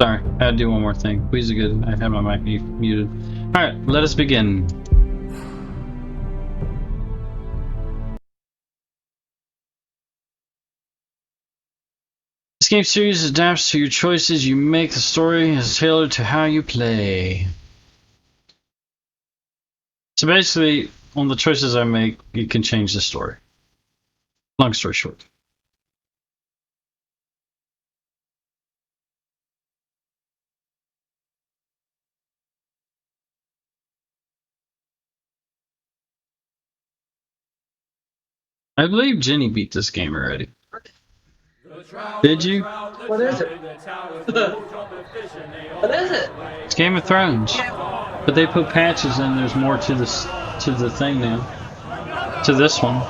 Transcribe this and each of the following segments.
Sorry, I had to do one more thing. Please, good. I had my mic muted. Alright, let us begin. This game series adapts to your choices you make. The story is tailored to how you play. So basically, on the choices I make, you can change the story. Long story short. I believe Jenny beat this game already. Did you? What is it? What is it? It's Game of Thrones. But they put patches in, there's more to this to the thing now. To this one.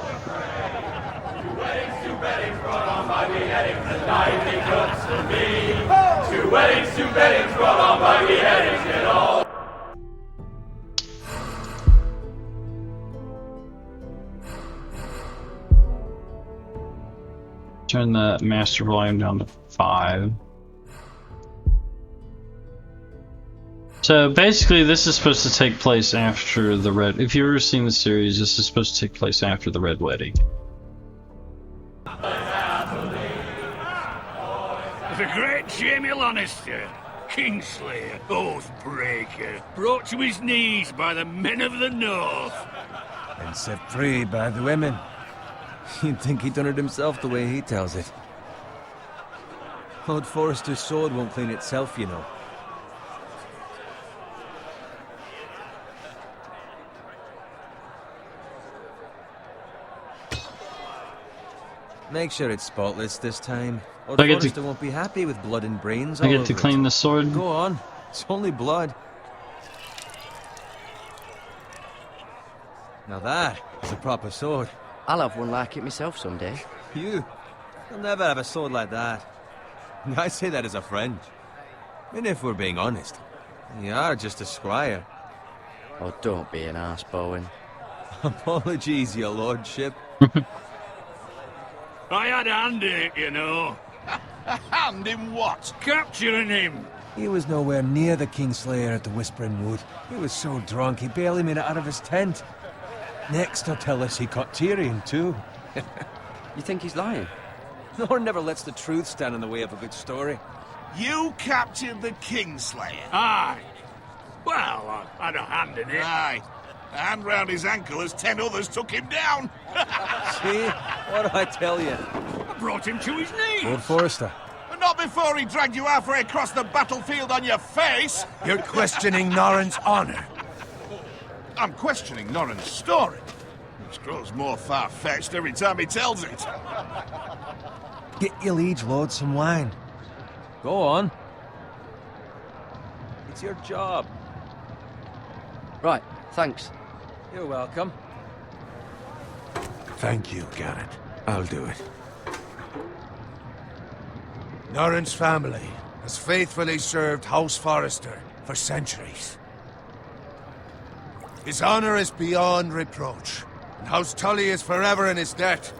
Turn the master volume down to 5. So basically, this is supposed to take place after the Red. If you've ever seen the series, this is supposed to take place after the Red Wedding. The great Jaime Lannister, Kingslayer, Oathbreaker, brought to his knees by the men of the North. And set free by the women. You'd think he'd done it himself the way he tells it. Lord Forrester's sword won't clean itself, you know. Make sure it's spotless this time. Lord Forrester won't be happy with blood and brains all over it. I get to clean the sword? Go on. It's only blood. Now that is a proper sword. I'll have one like it myself someday. You'll never have a sword like that. I say that as a friend. And if we're being honest, you are just a squire. Oh, don't be an arse, Bowen. Apologies, your lordship. I had a hand in it, you know. A hand in what? Capturing him. He was nowhere near the Kingslayer at the Whispering Wood. He was so drunk he barely made it out of his tent. Next, he'll tell us he caught Tyrion, too. You think he's lying? Nor never lets the truth stand in the way of a good story. You captured the Kingslayer? Aye. Well, I had a hand in it. Aye. A hand round his ankle as 10 others took him down. See? What do I tell you? I brought him to his knees. Lord Forrester. But not before he dragged you halfway across the battlefield on your face. You're questioning Norrin's honor. I'm questioning Norrin's story, which grows more far-fetched every time he tells it. Get your liege lord some wine. Go on. It's your job. Right, thanks. You're welcome. Thank you, Garrett. I'll do it. Norrin's family has faithfully served House Forrester for centuries. His honor is beyond reproach, and House Tully is forever in his debt.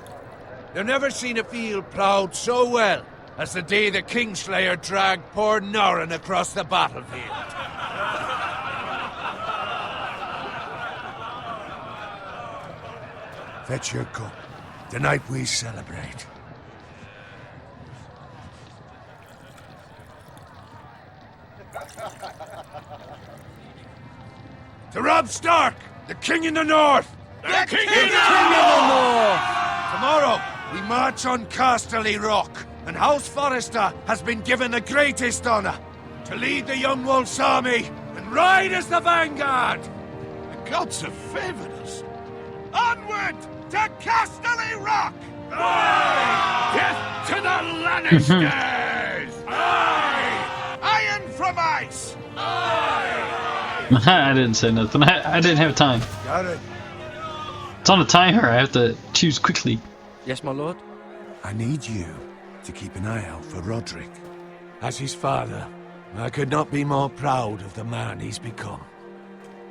They've never seen a field ploughed so well as the day the Kingslayer dragged poor Norrin across the battlefield. Fetch your cup. Tonight we celebrate. To Robb Stark, the King in the North! The King King in the North! Tomorrow, we march on Casterly Rock, and House Forrester has been given the greatest honor to lead the Young Wolf's army and ride as the vanguard! The gods have favored us. Onward to Casterly Rock! Death to the Lannisters! Aye! Iron from ice! I didn't say nothing. I didn't have time. Got it. It's on a timer. I have to choose quickly. Yes, my lord? I need you to keep an eye out for Roderick. As his father, I could not be more proud of the man he's become.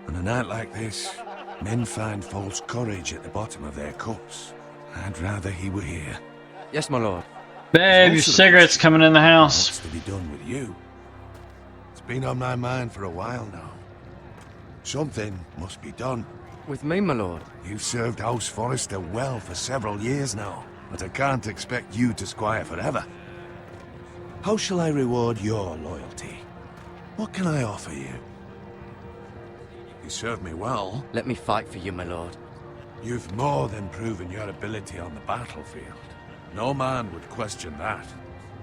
On a night like this, men find false courage at the bottom of their cups. I'd rather he were here. Yes, my lord. Babe, your cigarette's coming in the house. What's to be done with you? been on my mind for a while now. Something must be done. With me, my lord. You've served House Forrester well for several years now, but I can't expect you to squire forever. How shall I reward your loyalty? What can I offer you? You serve me well. Let me fight for you, my lord. You've more than proven your ability on the battlefield. No man would question that.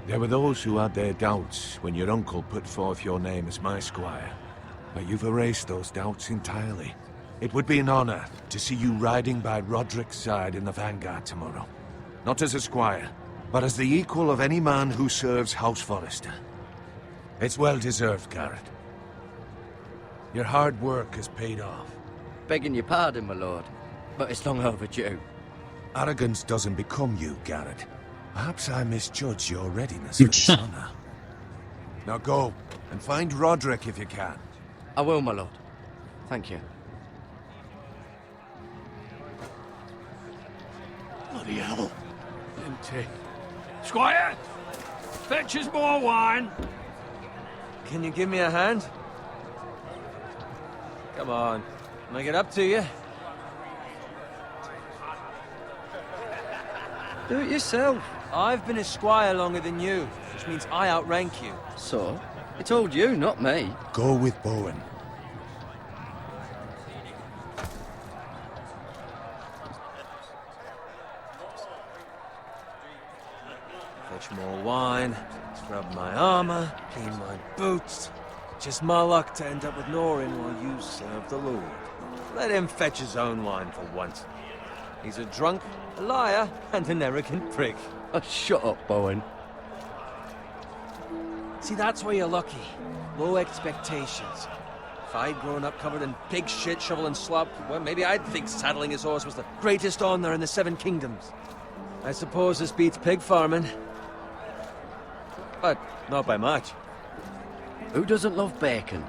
There were those who had their doubts when your uncle put forth your name as my squire. But you've erased those doubts entirely. It would be an honor to see you riding by Roderick's side in the vanguard tomorrow. Not as a squire, but as the equal of any man who serves House Forrester. It's well deserved, Garrett. Your hard work has paid off. Begging your pardon, my lord, but it's long overdue. Arrogance doesn't become you, Garrett. Perhaps I misjudge your readiness for this honor. Now go, and find Roderick if you can. I will, my lord. Thank you. Bloody hell. Empty. Squire! Fetch us more wine. Can you give me a hand? Come on. Make it up to you. Do it yourself. I've been a squire longer than you, which means I outrank you. So? It's all you, not me. Go with Bowen. Fetch more wine, scrub my armor, clean my boots. Just my luck to end up with Norin while you serve the Lord. Let him fetch his own wine for once. He's a drunk, a liar, and an arrogant prick. Oh, shut up, Bowen. See, that's where you're lucky. Low expectations. If I'd grown up covered in pig shit, shovel and slop, well, maybe I'd think saddling his horse was the greatest honor in the Seven Kingdoms. I suppose this beats pig farming. But not by much. Who doesn't love bacon?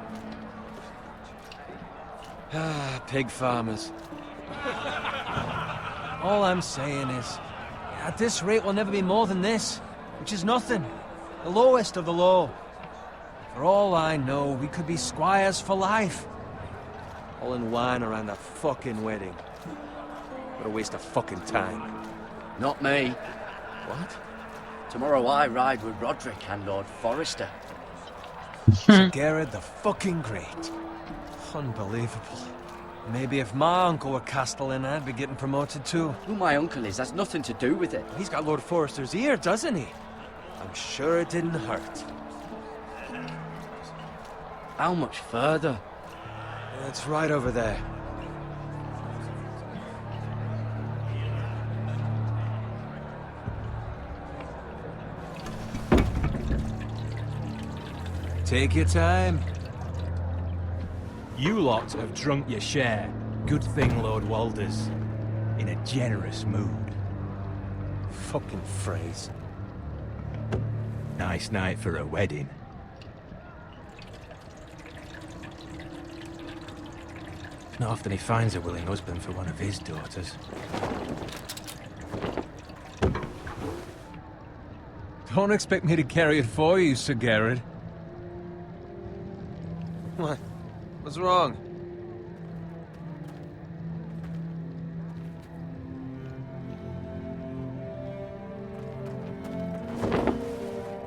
Ah, pig farmers. All I'm saying is, at this rate we'll never be more than this, which is nothing. The lowest of the low. For all I know, we could be squires for life. All in wine around a fucking wedding. What a waste of fucking time. Not me. What? Tomorrow I ride with Roderick and Lord Forrester. Sir Garrett the fucking Great. Unbelievable. Maybe if my uncle were Castellan, I'd be getting promoted too. Who my uncle is has nothing to do with it. He's got Lord Forrester's ear, doesn't he? I'm sure it didn't hurt. How much further? It's right over there. Take your time. You lot have drunk your share. Good thing Lord Walder's in a generous mood. Fucking phrase. Nice night for a wedding. Not often he finds a willing husband for one of his daughters. Don't expect me to carry it for you, Sir Garrett. What? What's wrong?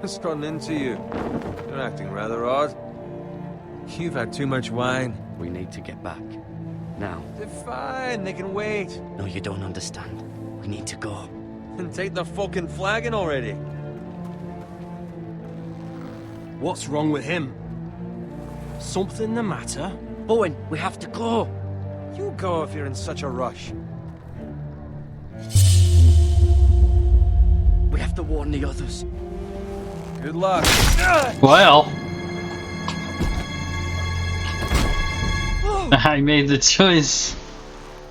What's gotten into you? You're acting rather odd. You've had too much wine. We need to get back. Now. They're fine, they can wait. No, you don't understand. We need to go. And take the fucking flagon already. What's wrong with him? Something the matter? Bowen, we have to go. You go if you're in such a rush. We have to warn the others. Good luck. Well, I made the choice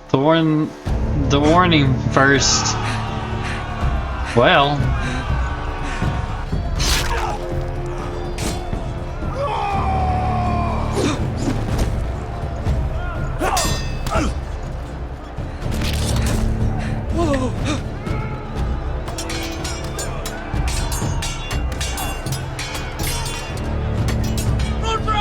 to warn the warning first. Well, Roderick!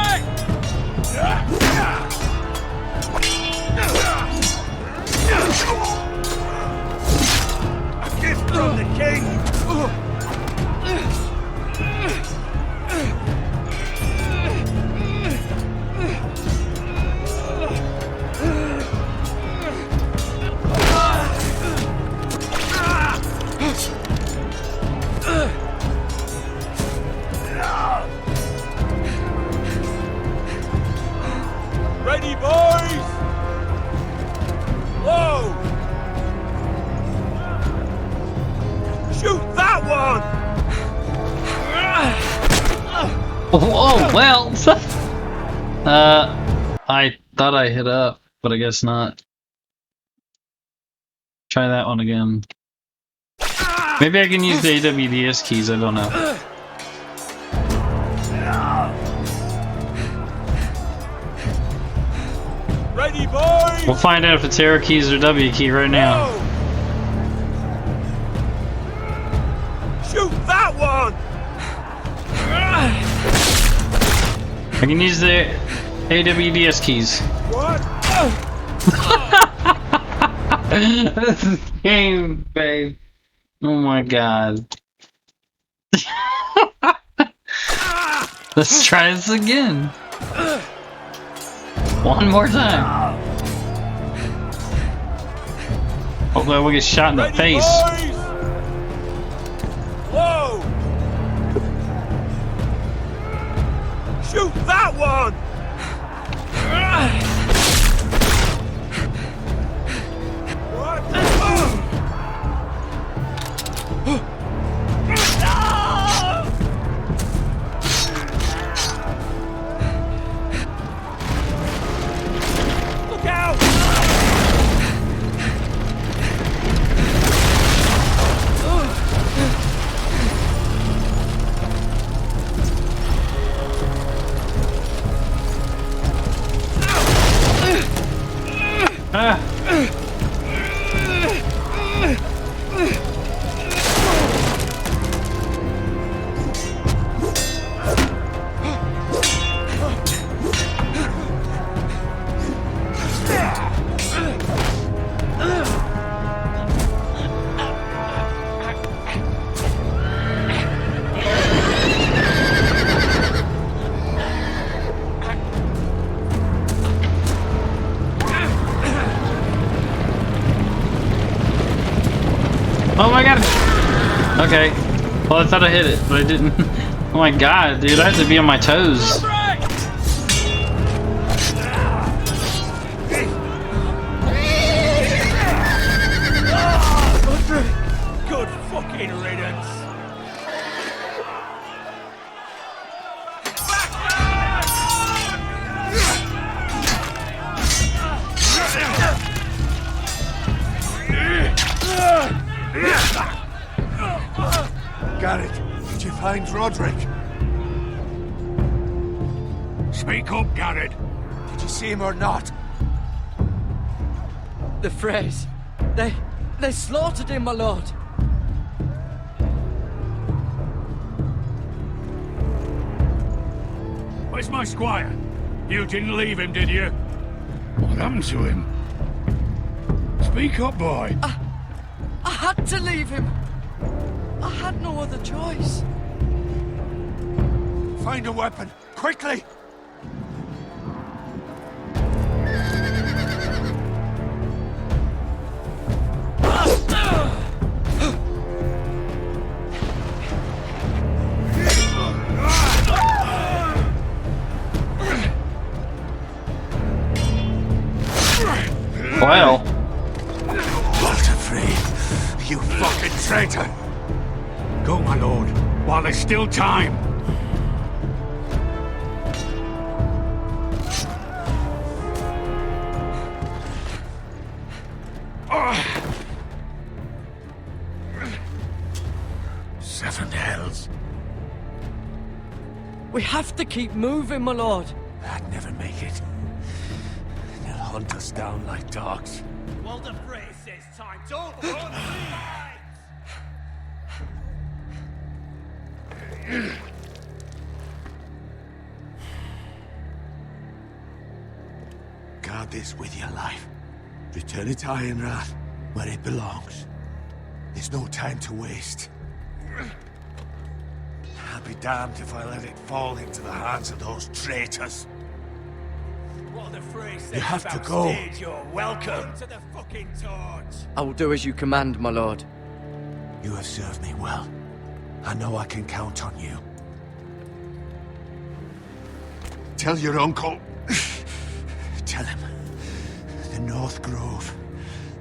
Ready, boys! Whoa! Shoot that one! Oh, well. I thought I hit up, but I guess not. Try that one again. Maybe I can use the AWDS keys, I don't know. Ready, boys! We'll find out if it's arrow keys or W key right now. Whoa! Shoot that one! I can use the AWDS keys. What? This is game, babe. Oh my god. Let's try this again. One more time. Hopefully I will get shot in the Ready, face. boys? Whoa! Shoot that one! What? Look out! Ah. Oh my god! Okay. Well, I thought I hit it, but I didn't. Oh my god, dude, I have to be on my toes. Good fucking riddance! Garrett, did you find Roderick? Speak up, Garrett. Did you see him or not? The Freys. They slaughtered him, my lord. Where's my squire? You didn't leave him, did you? What happened to him? Speak up, boy. I had to leave him. I had no other choice. Find a weapon, quickly! Well. Walter Free, you fucking traitor! Go, my lord, while there's still time. Seven hells. We have to keep moving, my lord. I'd never make it. They'll hunt us down like dogs. Walter Frey says time. Don't run! Guard this with your life. Return it to Ironrath, where it belongs. There's no time to waste. I'll be damned if I let it fall into the hands of those traitors. What the phrase You have to go. You're welcome to the fucking torch. I will do as you command, my lord. You have served me well. I know I can count on you. Tell your uncle. Tell him. The North Grove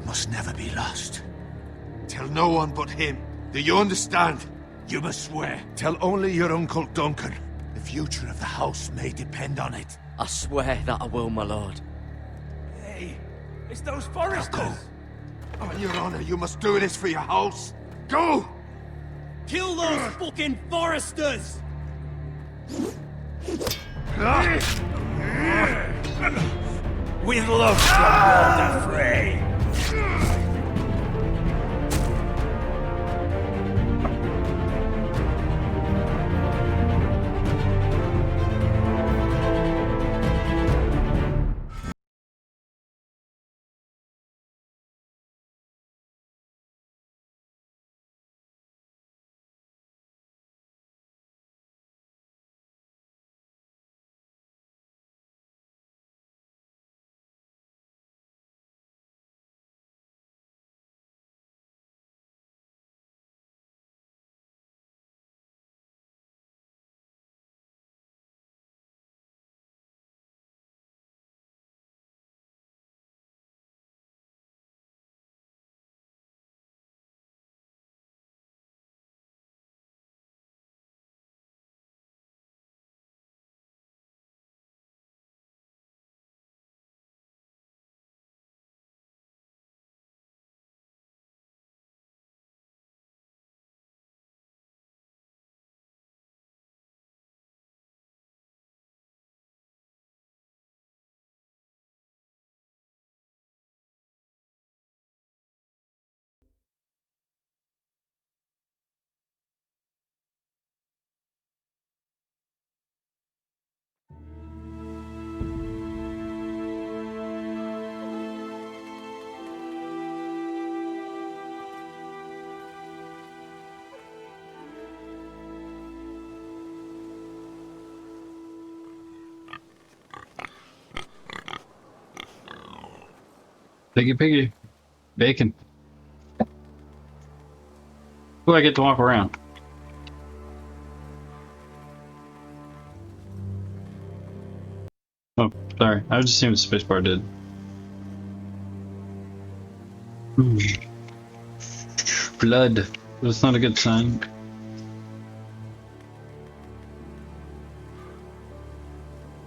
must never be lost. Tell no one but him. Do you understand? You must swear. Tell only your Uncle Duncan. The future of the house may depend on it. I swear that I will, my lord. Hey, it's those Now foresters. go. On your honor, you must do this for your house. Go! Kill those fucking foresters. With love from Walter Frey. Piggy. Bacon. Who I get to walk around? Oh, sorry. I was just seeing what the spacebar did. Blood. That's not a good sign.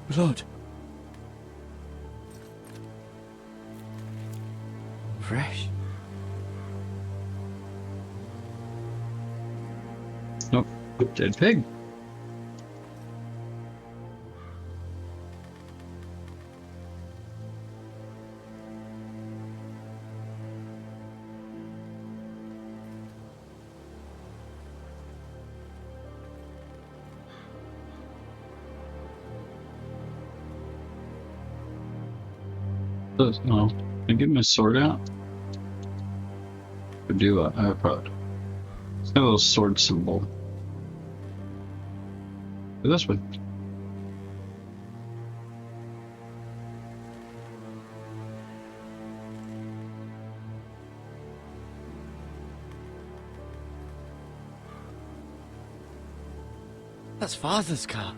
Blood. Fresh. Nope. Dead pig. No. Can I get my sword out? Or do I probably. It's got a little sword symbol. Go this way. That's Father's car.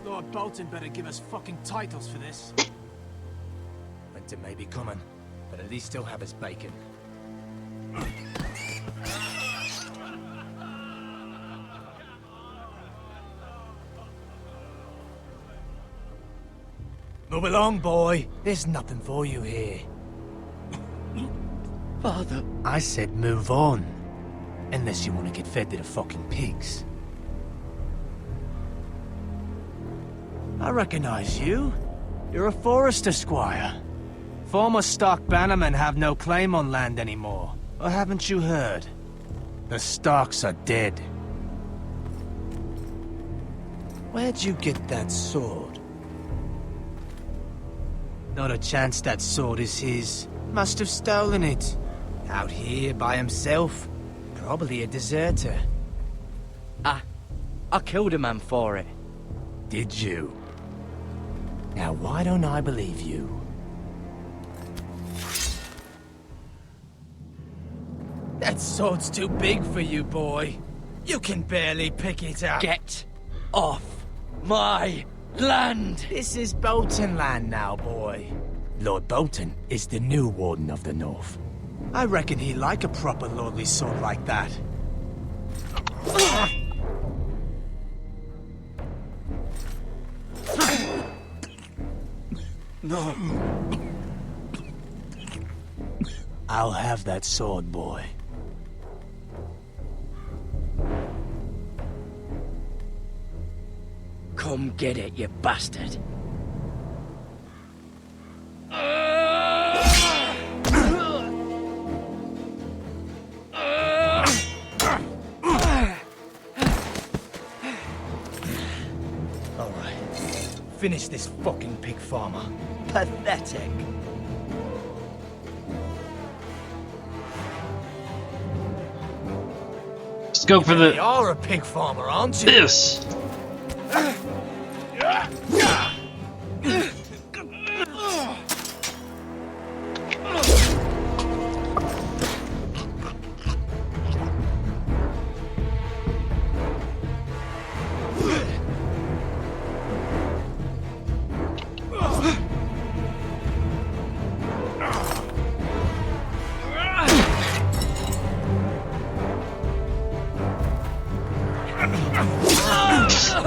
Lord Bolton better give us fucking titles for this. Winter may be coming, but at least he'll have his bacon. Move along, boy. There's nothing for you here. Father. I said move on. Unless you want to get fed to the fucking pigs. I recognize you. You're a Forrester squire. Former Stark bannermen have no claim on land anymore. Or haven't you heard? The Starks are dead. Where'd you get that sword? Not a chance that sword is his. Must have stolen it. Out here by himself. Probably a deserter. I killed a man for it. Did you? Now why don't I believe you? That sword's too big for you, boy. You can barely pick it up. Get off my land! This is Bolton land now, boy. Lord Bolton is the new Warden of the North. I reckon he'd like a proper lordly sword like that. No. I'll have that sword, boy. Come get it, you bastard. Alright. Finish this fucking pig farmer. Pathetic. Let's go for You the are a pig farmer, aren't you? this.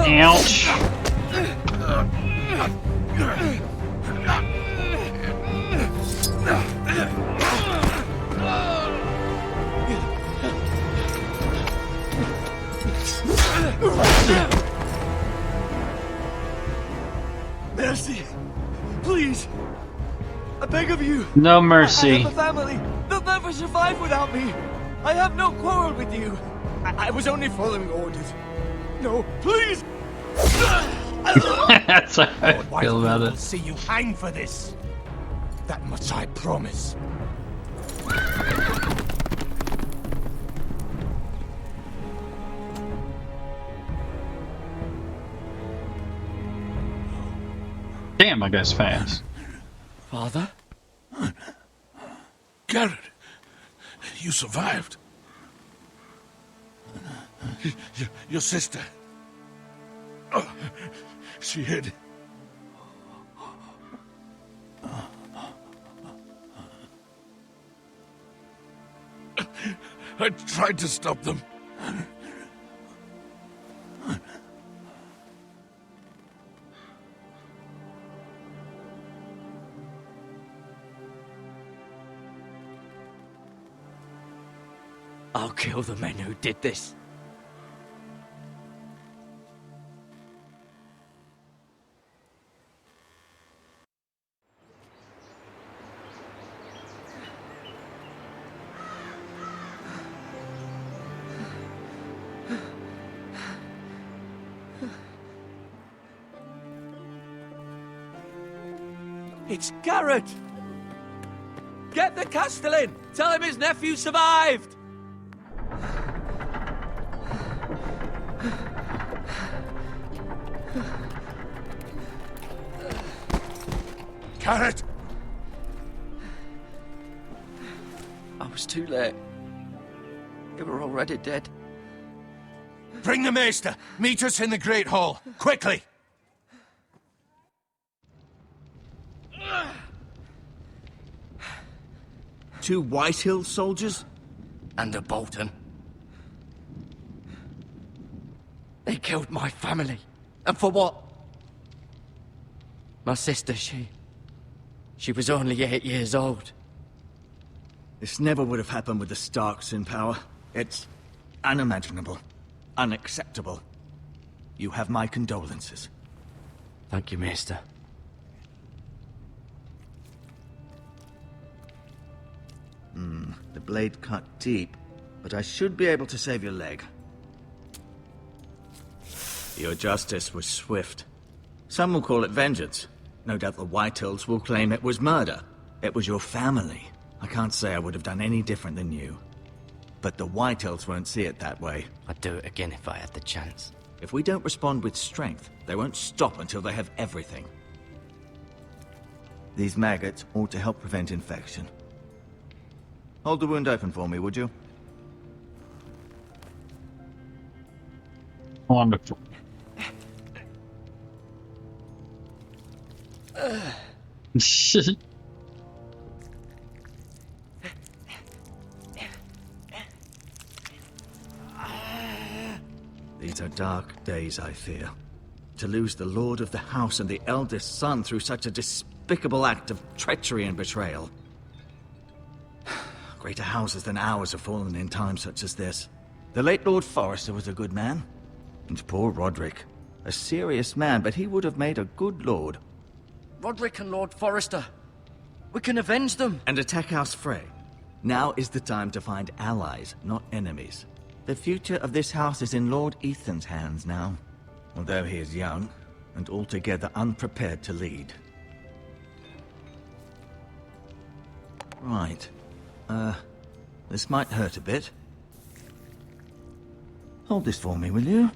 Ouch. Mercy! Please! I beg of you! No I mercy. have a family! They'll never survive without me! I have no quarrel with you! I was only following orders. No, please! That's how I feel about I'll it. see you hang for this. That much I promise. Damn, my guy's fast. Father? Garrett, you survived. Your sister. Oh, she hid. I tried to stop them. I'll kill the men who did this. It's Garrett! Get the Castellan! Tell him his nephew survived! Garrett! I was too late. They were already dead. Bring the maester. Meet us in the Great Hall. Quickly! Two Whitehill soldiers? And a Bolton. They killed my family. And for what? My sister, she was only 8 years old. This never would have happened with the Starks in power. It's unimaginable. Unacceptable. You have my condolences. Thank you, Maester. The blade cut deep, but I should be able to save your leg. Your justice was swift. Some will call it vengeance. No doubt the Whitehills will claim it was murder. It was your family. I can't say I would have done any different than you. But the Whitehills won't see it that way. I'd do it again if I had the chance. If we don't respond with strength, they won't stop until they have everything. These maggots ought to help prevent infection. Hold the wound open for me, would you? Wonderful. These are dark days, I fear. To lose the lord of the house and the eldest son through such a despicable act of treachery and betrayal. Greater houses than ours have fallen in times such as this. The late Lord Forrester was a good man. And poor Roderick. A serious man, but he would have made a good lord. Roderick and Lord Forrester. We can avenge them. And attack House Frey. Now is the time to find allies, not enemies. The future of this house is in Lord Ethan's hands now. Although he is young, and altogether unprepared to lead. Right. This might hurt a bit. Hold this for me, will you?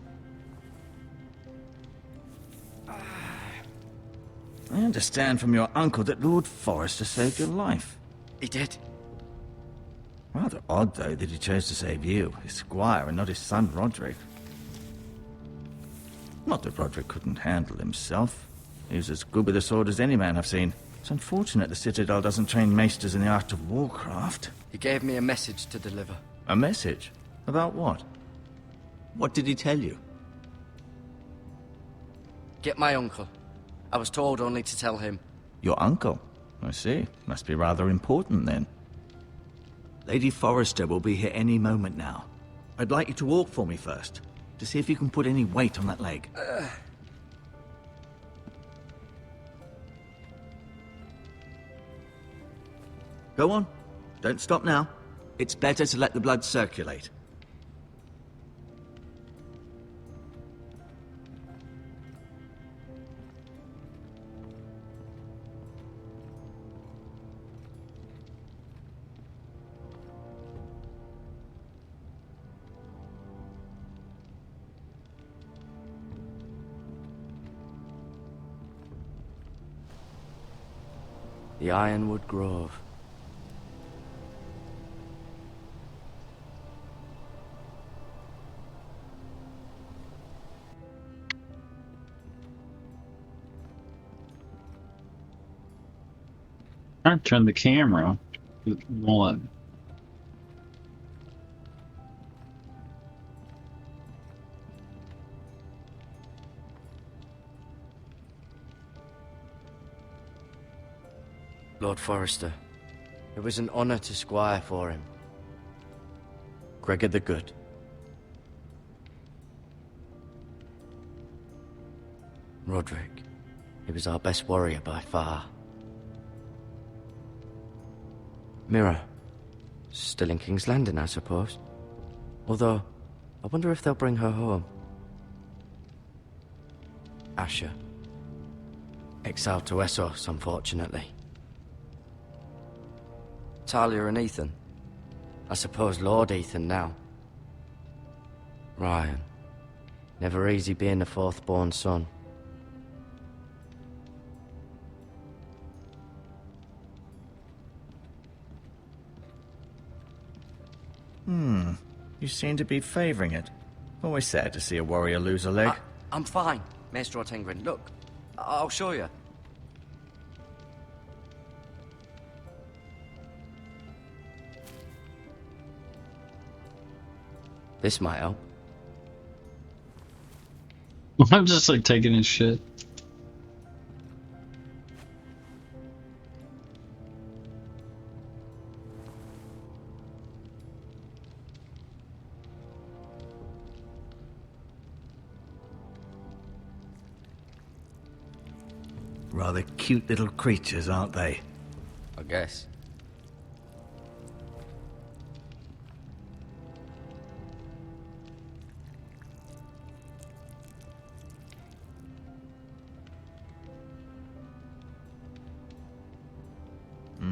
I understand from your uncle that Lord Forrester saved your life. He did. Rather odd, though, that he chose to save you, his squire, and not his son Roderick. Not that Roderick couldn't handle himself. He was as good with a sword as any man I've seen. It's unfortunate the Citadel doesn't train maesters in the art of warcraft. He gave me a message to deliver. A message? About what? What did he tell you? Get my uncle. I was told only to tell him. Your uncle? I see. Must be rather important, then. Lady Forrester will be here any moment now. I'd like you to walk for me first, to see if you can put any weight on that leg. Go on. Don't stop now. It's better to let the blood circulate. The Ironwood Grove. I turn the camera. What? Lord Forrester. It was an honor to squire for him. Gregor the Good. Roderick. He was our best warrior by far. MIRA. Still in King's Landing, I suppose. Although, I wonder if they'll bring her home. Asher. Exiled to Essos, unfortunately. Talia and Ethan. I suppose Lord Ethan now. Ryan. Never easy being the fourth-born son. You seem to be favoring it. Always sad to see a warrior lose a leg. I'm fine, Maestro Tengrin. Look, I'll show you. This might help. I'm just like taking his shit. Rather cute little creatures, aren't they? I guess.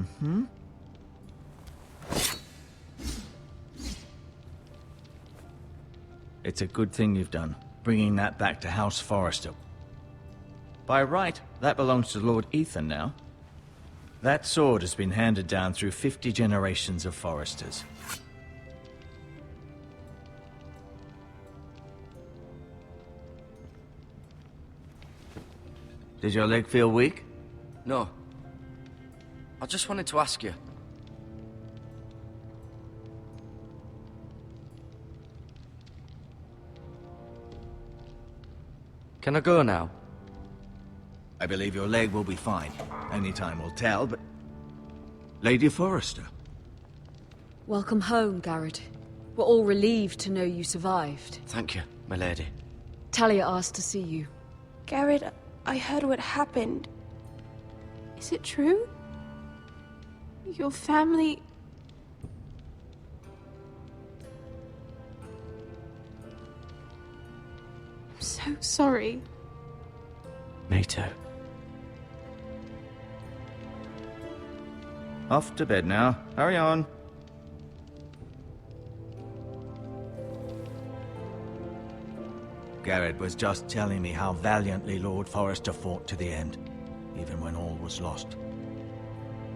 Mm-hmm. It's a good thing you've done, bringing that back to House Forrester. By right, that belongs to Lord Ethan now. That sword has been handed down through 50 generations of Forresters. Did your leg feel weak? No. I just wanted to ask you. Can I go now? I believe your leg will be fine. Only time will tell, but... Lady Forrester. Welcome home, Garrett. We're all relieved to know you survived. Thank you, my lady. Talia asked to see you. Garrett, I heard what happened. Is it true? Your family... I'm so sorry. Me too. Off to bed now. Hurry on. Garrett was just telling me how valiantly Lord Forrester fought to the end, even when all was lost.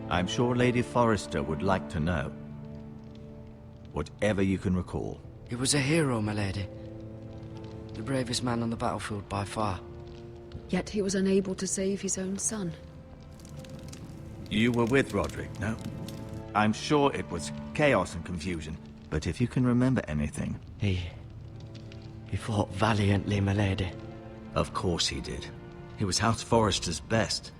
I'm sure Lady Forrester would like to know. Whatever you can recall. He was a hero, my lady. The bravest man on the battlefield by far. Yet he was unable to save his own son. You were with Roderick, no? I'm sure it was chaos and confusion, but if you can remember anything... He fought valiantly, my lady. Of course he did. He was House Forrester's best.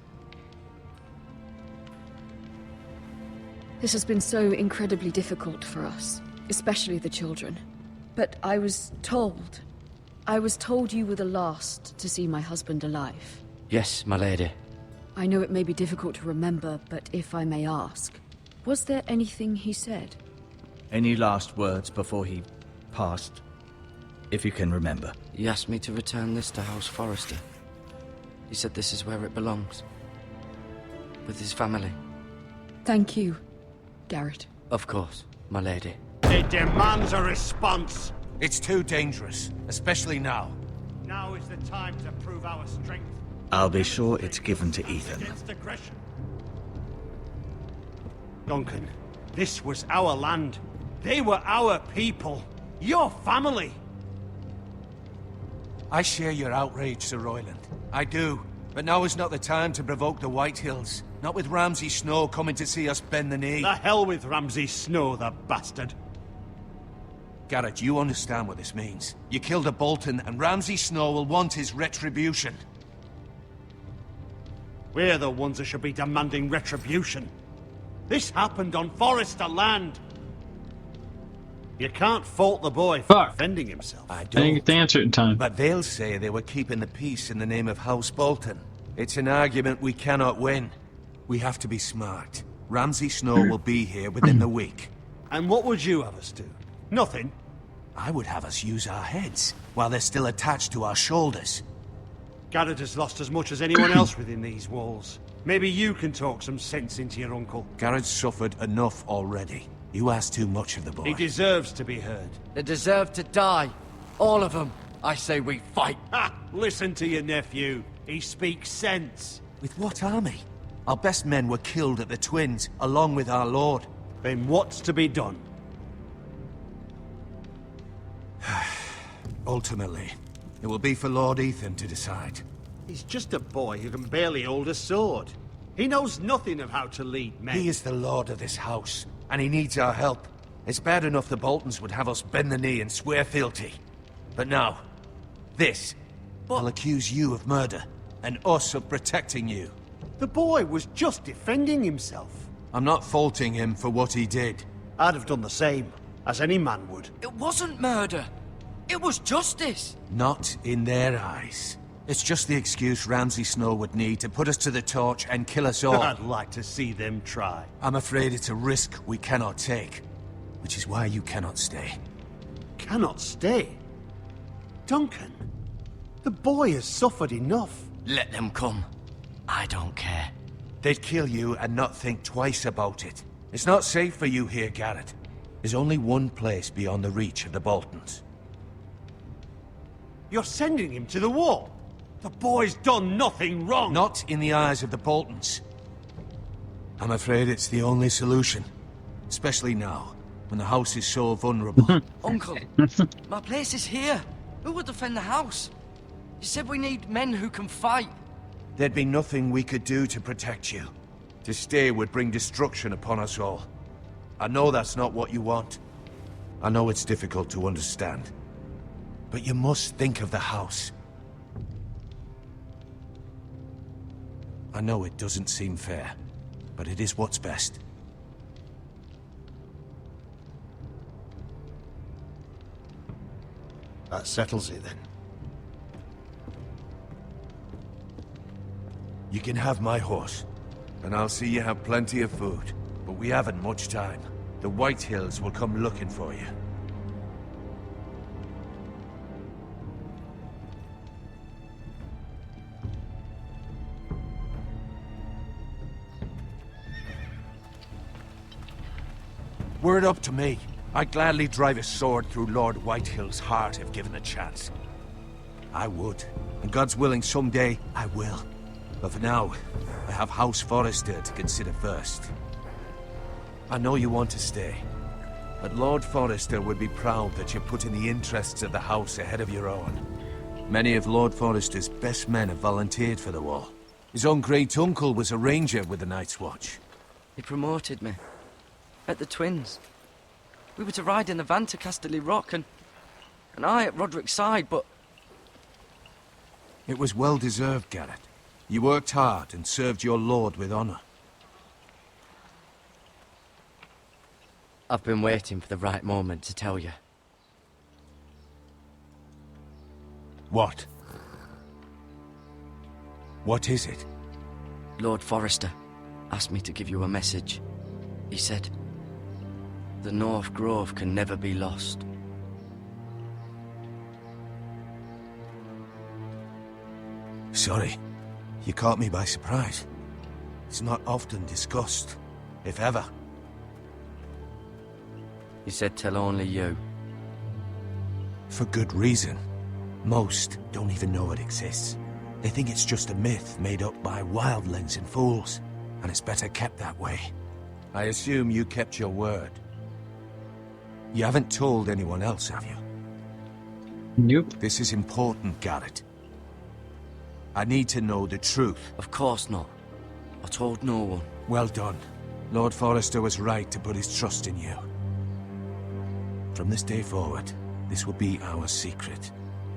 This has been so incredibly difficult for us, especially the children. But I was told you were the last to see my husband alive. Yes, my lady. I know it may be difficult to remember, but if I may ask, was there anything he said? Any last words before he passed? If you can remember. He asked me to return this to House Forrester. He said this is where it belongs. With his family. Thank you, Garrett. Of course, my lady. It demands a response. It's too dangerous, especially now. Now is the time to prove our strength. I'll be sure it's given to Ethan. Against aggression. Duncan, this was our land. They were our people. Your family. I share your outrage, Sir Royland. I do. But now is not the time to provoke the Whitehills. Not with Ramsay Snow coming to see us bend the knee. The hell with Ramsay Snow, the bastard. Garrett, you understand what this means. You killed a Bolton, and Ramsay Snow will want his retribution. We're the ones that should be demanding retribution. This happened on Forrester land. You can't fault the boy for defending himself. I didn't get the answer in time. But they'll say they were keeping the peace in the name of House Bolton. It's an argument we cannot win. We have to be smart. Ramsay Snow will be here within the week. And what would you have us do? Nothing. I would have us use our heads, while they're still attached to our shoulders. Garrett has lost as much as anyone else within these walls. Maybe you can talk some sense into your uncle. Garrett's suffered enough already. You ask too much of the boy. He deserves to be heard. They deserve to die. All of them. I say we fight. Ha! Listen to your nephew. He speaks sense. With what army? Our best men were killed at the Twins, along with our lord. Then what's to be done? Ultimately, it will be for Lord Ethan to decide. He's just a boy who can barely hold a sword. He knows nothing of how to lead men. He is the lord of this house, and he needs our help. It's bad enough the Boltons would have us bend the knee and swear fealty. But now, this will accuse you of murder, and us of protecting you. The boy was just defending himself. I'm not faulting him for what he did. I'd have done the same, as any man would. It wasn't murder. It was justice. Not in their eyes. It's just the excuse Ramsay Snow would need to put us to the torch and kill us all. I'd like to see them try. I'm afraid it's a risk we cannot take, which is why you cannot stay. Cannot stay? Duncan, the boy has suffered enough. Let them come. I don't care. They'd kill you and not think twice about it. It's not safe for you here, Garrett. There's only one place beyond the reach of the Boltons. You're sending him to the war? The boy's done nothing wrong! Not in the eyes of the Boltons. I'm afraid it's the only solution. Especially now, when the house is so vulnerable. Uncle, my place is here. Who will defend the house? You said we need men who can fight. There'd be nothing we could do to protect you. To stay would bring destruction upon us all. I know that's not what you want. I know it's difficult to understand. But you must think of the house. I know it doesn't seem fair, but it is what's best. That settles it then. You can have my horse, and I'll see you have plenty of food. But we haven't much time. The White Hills will come looking for you. Were it up to me, I'd gladly drive a sword through Lord Whitehill's heart if given a chance. I would, and God's willing someday I will. But for now, I have House Forrester to consider first. I know you want to stay, but Lord Forrester would be proud that you're putting the interests of the house ahead of your own. Many of Lord Forrester's best men have volunteered for the war. His own great-uncle was a ranger with the Night's Watch. He promoted me. At the Twins. We were to ride in the van to Casterly Rock, and I at Roderick's side, but... It was well-deserved, Garrett. You worked hard and served your lord with honor. I've been waiting for the right moment to tell you. What? What is it? Lord Forrester asked me to give you a message. He said, the North Grove can never be lost. Sorry. You caught me by surprise. It's not often discussed, if ever. He said tell only you. For good reason. Most don't even know it exists. They think it's just a myth made up by wildlings and fools, and it's better kept that way. I assume you kept your word. You haven't told anyone else, have you? Nope. This is important, Garrett. I need to know the truth. Of course not. I told no one. Well done. Lord Forrester was right to put his trust in you. From this day forward, this will be our secret.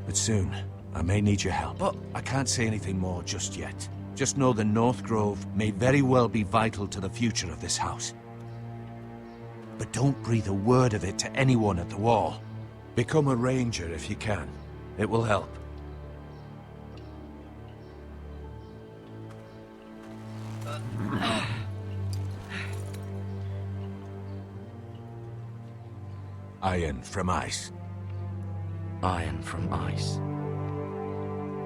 But soon, I may need your help. But I can't say anything more just yet. Just know the North Grove may very well be vital to the future of this house. But don't breathe a word of it to anyone at the wall. Become a ranger if you can. It will help. Iron from ice. Iron from ice.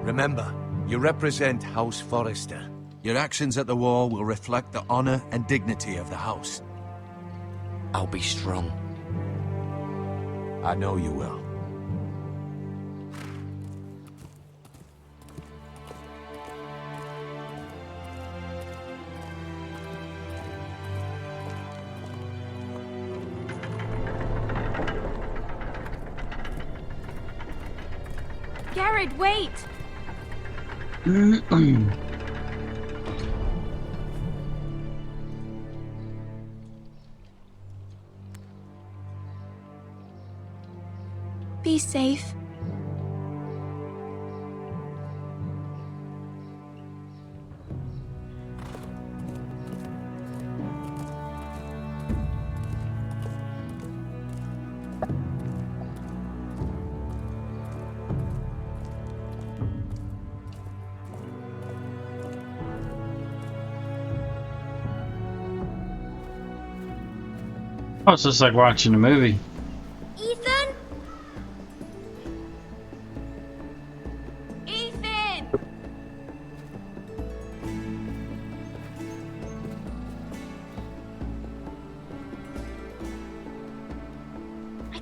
Remember, you represent House Forrester. Your actions at the war will reflect the honor and dignity of the house. I'll be strong. I know you will. Garrett, wait! Be safe. Oh, it's just like watching a movie. Ethan? Ethan!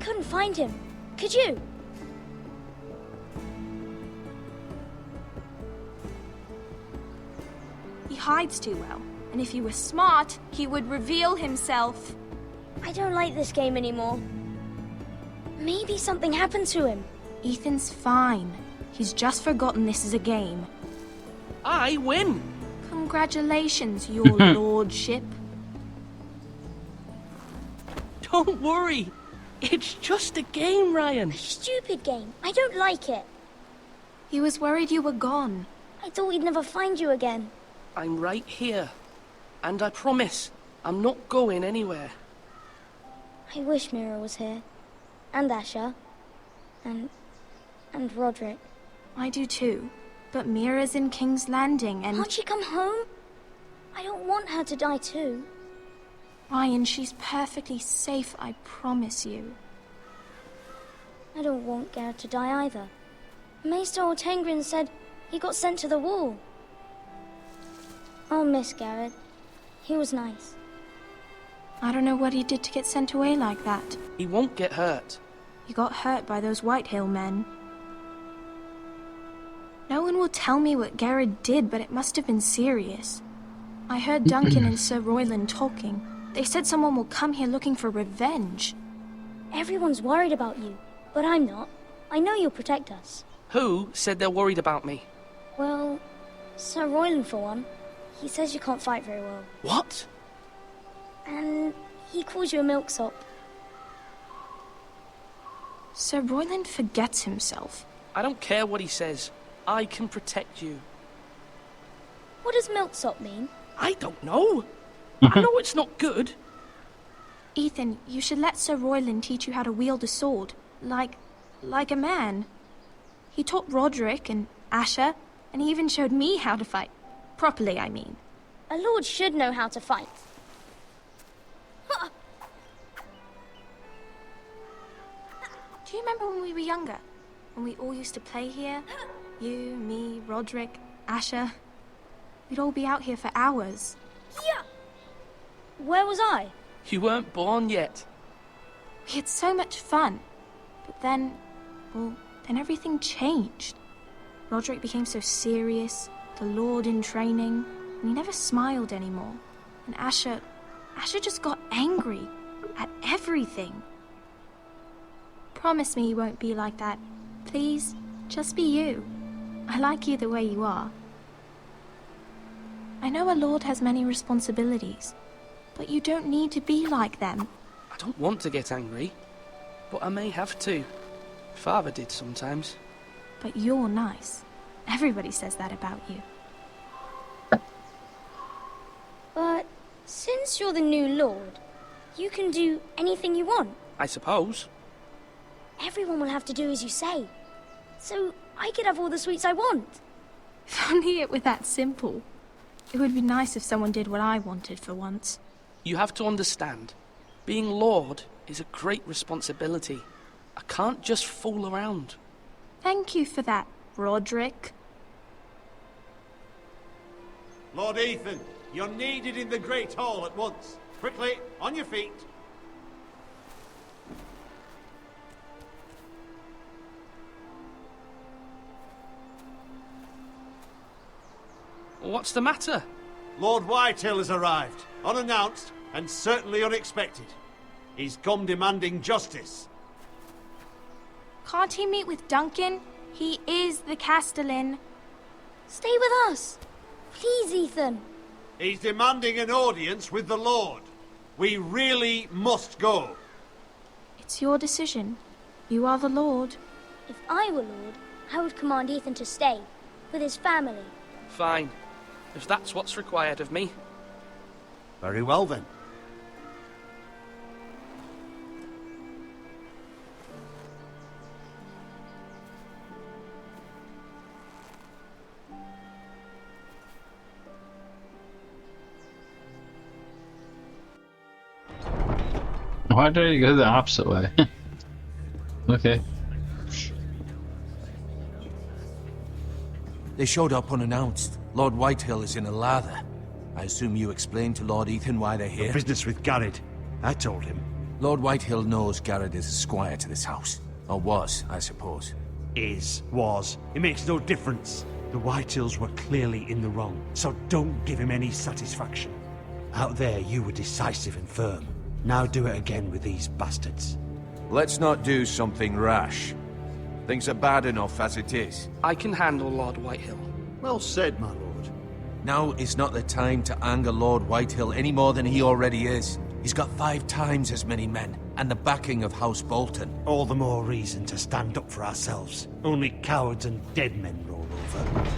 couldn't find him. Could you? He hides too well, and if he were smart, he would reveal himself. I don't like this game anymore. Maybe something happened to him. Ethan's fine. He's just forgotten this is a game. I win! Congratulations, your lordship. Don't worry. It's just a game, Ryan. A stupid game. I don't like it. He was worried you were gone. I thought we'd never find you again. I'm right here. And I promise, I'm not going anywhere. I wish Mira was here. And Asher. And Roderick. I do too. But Mira's in King's Landing and... Can't she come home? I don't want her to die too. Ryan, she's perfectly safe, I promise you. I don't want Garrett to die either. Maester Ortengrin said he got sent to the wall. I'll miss Garrett. He was nice. I don't know what he did to get sent away like that. He won't get hurt. He got hurt by those Whitehill men. No one will tell me what Garrett did, but it must have been serious. I heard Duncan and Sir Royland talking. They said someone will come here looking for revenge. Everyone's worried about you, but I'm not. I know you'll protect us. Who said they're worried about me? Well, Sir Royland for one. He says you can't fight very well. What? And he calls you a milksop. Sir Royland forgets himself. I don't care what he says. I can protect you. What does milksop mean? I don't know. I know it's not good. Ethan, you should let Sir Royland teach you how to wield a sword. Like a man. He taught Roderick and Asher, and he even showed me how to fight. Properly, I mean. A lord should know how to fight. Do you remember when we were younger? When we all used to play here? You, me, Roderick, Asher. We'd all be out here for hours. Yeah. Where was I? You weren't born yet. We had so much fun. But then, well, then everything changed. Roderick became so serious, the Lord in training, and he never smiled anymore. And Asher just got angry at everything. Promise me you won't be like that. Please, just be you. I like you the way you are. I know a lord has many responsibilities, but you don't need to be like them. I don't want to get angry, but I may have to. Father did sometimes. But you're nice. Everybody says that about you. But since you're the new lord, you can do anything you want. I suppose. Everyone will have to do as you say. So I could have all the sweets I want. If only it were that simple. It would be nice if someone did what I wanted for once. You have to understand, being Lord is a great responsibility. I can't just fool around. Thank you for that, Roderick. Lord Ethan, you're needed in the Great Hall at once. Quickly, on your feet. What's the matter? Lord Whitehill has arrived, unannounced and certainly unexpected. He's come demanding justice. Can't he meet with Duncan? He is the Castellan. Stay with us. Please, Ethan. He's demanding an audience with the Lord. We really must go. It's your decision. You are the Lord. If I were Lord, I would command Ethan to stay, with his family. Fine. If that's what's required of me. Very well then. Why did he go the opposite way? Okay. They showed up unannounced. Lord Whitehill is in a lather. I assume you explained to Lord Ethan why they're here? Business with Garrett. I told him. Lord Whitehill knows Garrett is a squire to this house. Or was, I suppose. Was. It makes no difference. The Whitehills were clearly in the wrong, so don't give him any satisfaction. Out there, you were decisive and firm. Now do it again with these bastards. Let's not do something rash. Things are bad enough as it is. I can handle Lord Whitehill. Well said, my lord. Now is not the time to anger Lord Whitehill any more than he already is. He's got 5 times as many men, and the backing of House Bolton. All the more reason to stand up for ourselves. Only cowards and dead men roll over.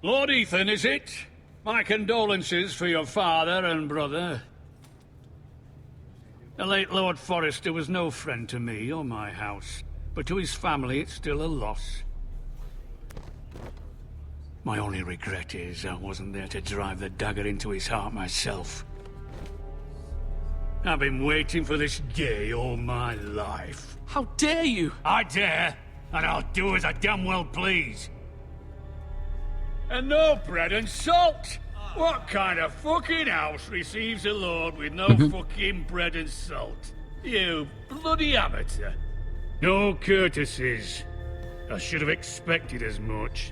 Lord Ethan, is it? My condolences for your father and brother. The late Lord Forrester was no friend to me or my house, but to his family it's still a loss. My only regret is I wasn't there to drive the dagger into his heart myself. I've been waiting for this day all my life. How dare you? I dare, and I'll do as I damn well please. And no bread and salt! What kind of fucking house receives a lord with no fucking bread and salt? You bloody amateur. No courtesies. I should have expected as much.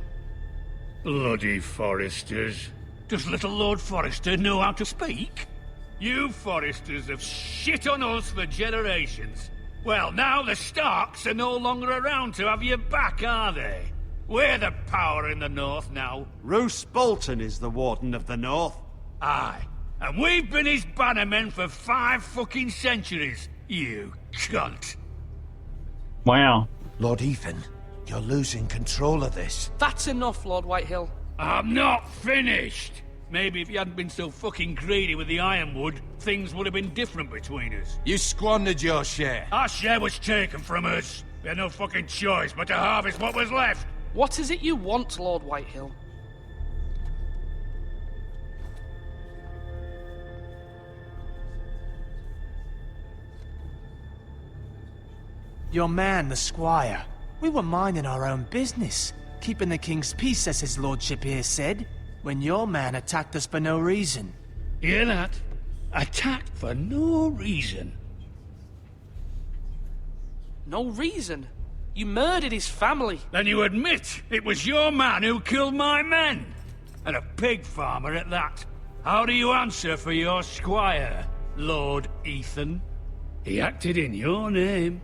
Bloody Forresters. Does little Lord Forrester know how to speak? You Forresters have shit on us for generations. Well, now the Starks are no longer around to have your back, are they? We're the power in the north now. Roose Bolton is the Warden of the North. Aye. And we've been his bannermen for 5 fucking centuries, you cunt. Wow. Lord Ethan, you're losing control of this. That's enough, Lord Whitehill. I'm not finished. Maybe if you hadn't been so fucking greedy with the ironwood, things would have been different between us. You squandered your share. Our share was taken from us. We had no fucking choice but to harvest what was left. What is it you want, Lord Whitehill? Your man, the squire. We were minding our own business, keeping the king's peace, as his lordship here said, when your man attacked us for no reason. Hear that? Attacked for no reason. No reason? You murdered his family. Then you admit it was your man who killed my men. And a pig farmer at that. How do you answer for your squire, Lord Ethan? He acted in your name.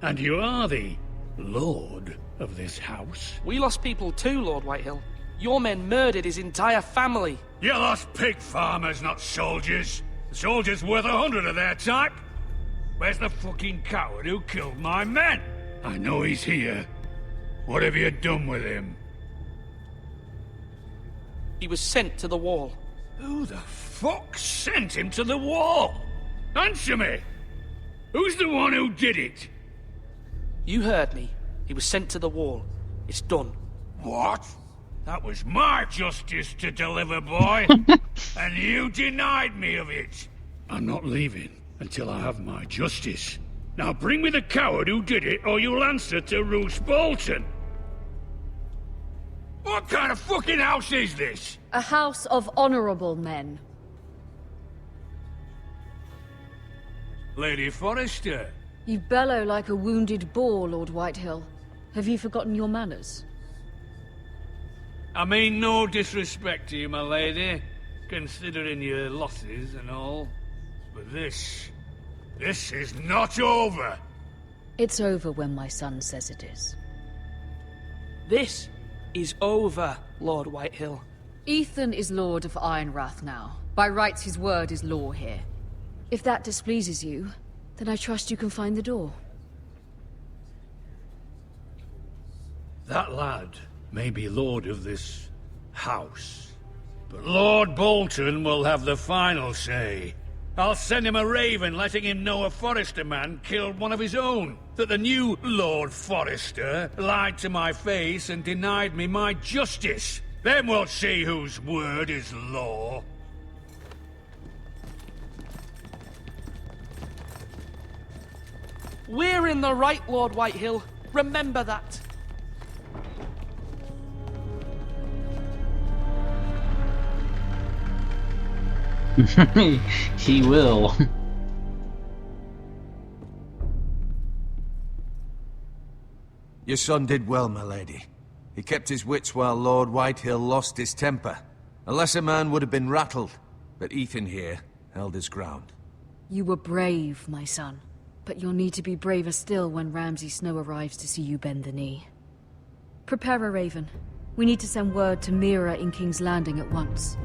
And you are the lord of this house. We lost people too, Lord Whitehill. Your men murdered his entire family. You lost pig farmers, not soldiers. The soldiers worth 100 of their type. Where's the fucking coward who killed my men? I know he's here. What have you done with him? He was sent to the wall. Who the fuck sent him to the wall? Answer me! Who's the one who did it? You heard me. He was sent to the wall. It's done. What? That was my justice to deliver, boy. And you denied me of it. I'm not leaving until I have my justice. Now bring me the coward who did it, or you'll answer to Roose Bolton. What kind of fucking house is this? A house of honorable men. Lady Forrester. You bellow like a wounded boar, Lord Whitehill. Have you forgotten your manners? I mean no disrespect to you, my lady, considering your losses and all. But this is not over. It's over when my son says it is. This is over, Lord Whitehill. Ethan is Lord of Ironrath now. By rights, his word is law here. If that displeases you, then I trust you can find the door. That lad may be lord of this house, but Lord Bolton will have the final say. I'll send him a raven letting him know a Forrester man killed one of his own. That the new Lord Forrester lied to my face and denied me my justice. Then we'll see whose word is law. We're in the right, Lord Whitehill. Remember that. He will. Your son did well, my lady. He kept his wits while Lord Whitehill lost his temper. A lesser man would have been rattled, but Ethan here held his ground. You were brave, my son. But you'll need to be braver still when Ramsay Snow arrives to see you bend the knee. Prepare a raven. We need to send word to MIRA in King's Landing at once.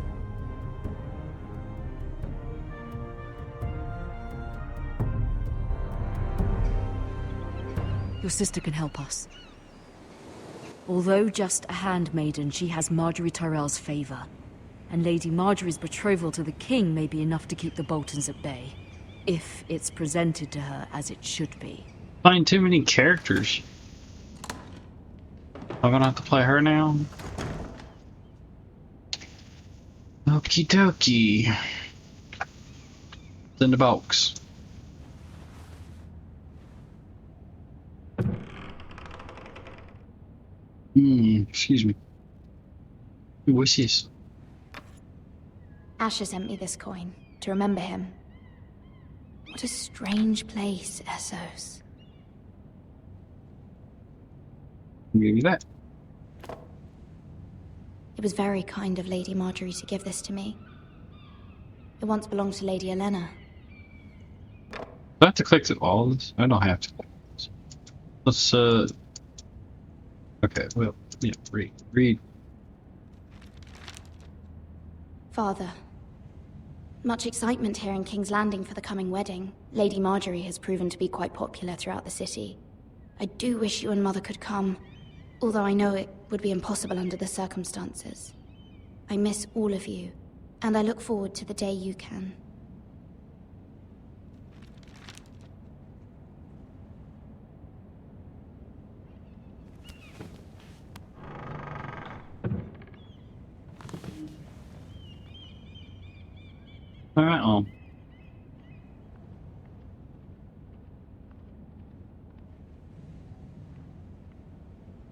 Your sister can help us. Although just a handmaiden, she has Marjorie Tyrell's favor. And Lady Marjorie's betrothal to the king may be enough to keep the Boltons at bay. If it's presented to her as it should be. Find too many characters. I'm gonna have to play her now. Okie dokie. Send the box. Excuse me. What's this? Asher sent me this coin to remember him. What a strange place, Essos. Give me that. It was very kind of Lady Marjorie to give this to me. It once belonged to Lady Elena. Do I have to click through all of this? I don't have to. Let's, okay, well, yeah, read. Father. Much excitement here in King's Landing for the coming wedding. Lady Marjorie has proven to be quite popular throughout the city. I do wish you and Mother could come, although I know it would be impossible under the circumstances. I miss all of you, and I look forward to the day you can. Alright,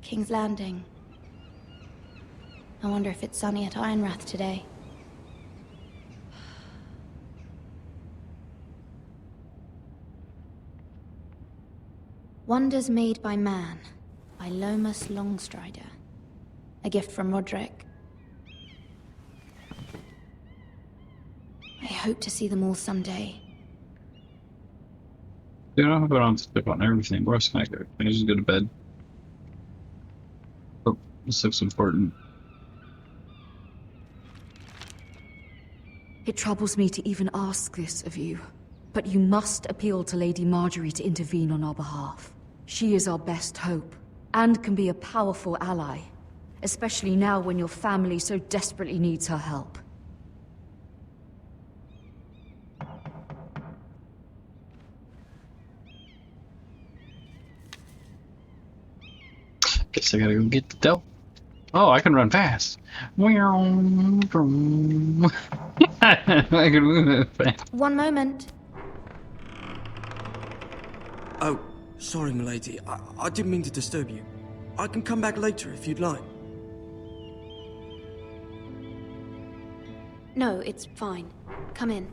King's Landing. I wonder if it's sunny at Ironrath today. Wonders Made by Man, by Lomas Longstrider. A gift from Roderick. I hope to see them all someday. Dude, I don't have it on to click on everything. Where else can I go? Can I just go to bed? Oh, this looks important. It troubles me to even ask this of you, but you must appeal to Lady Marjorie to intervene on our behalf. She is our best hope, and can be a powerful ally, especially now when your family so desperately needs her help. Guess I gotta go get the dough. Oh, I can run fast. I can move fast. One moment. Oh, sorry, milady. I didn't mean to disturb you. I can come back later if you'd like. No, it's fine. Come in.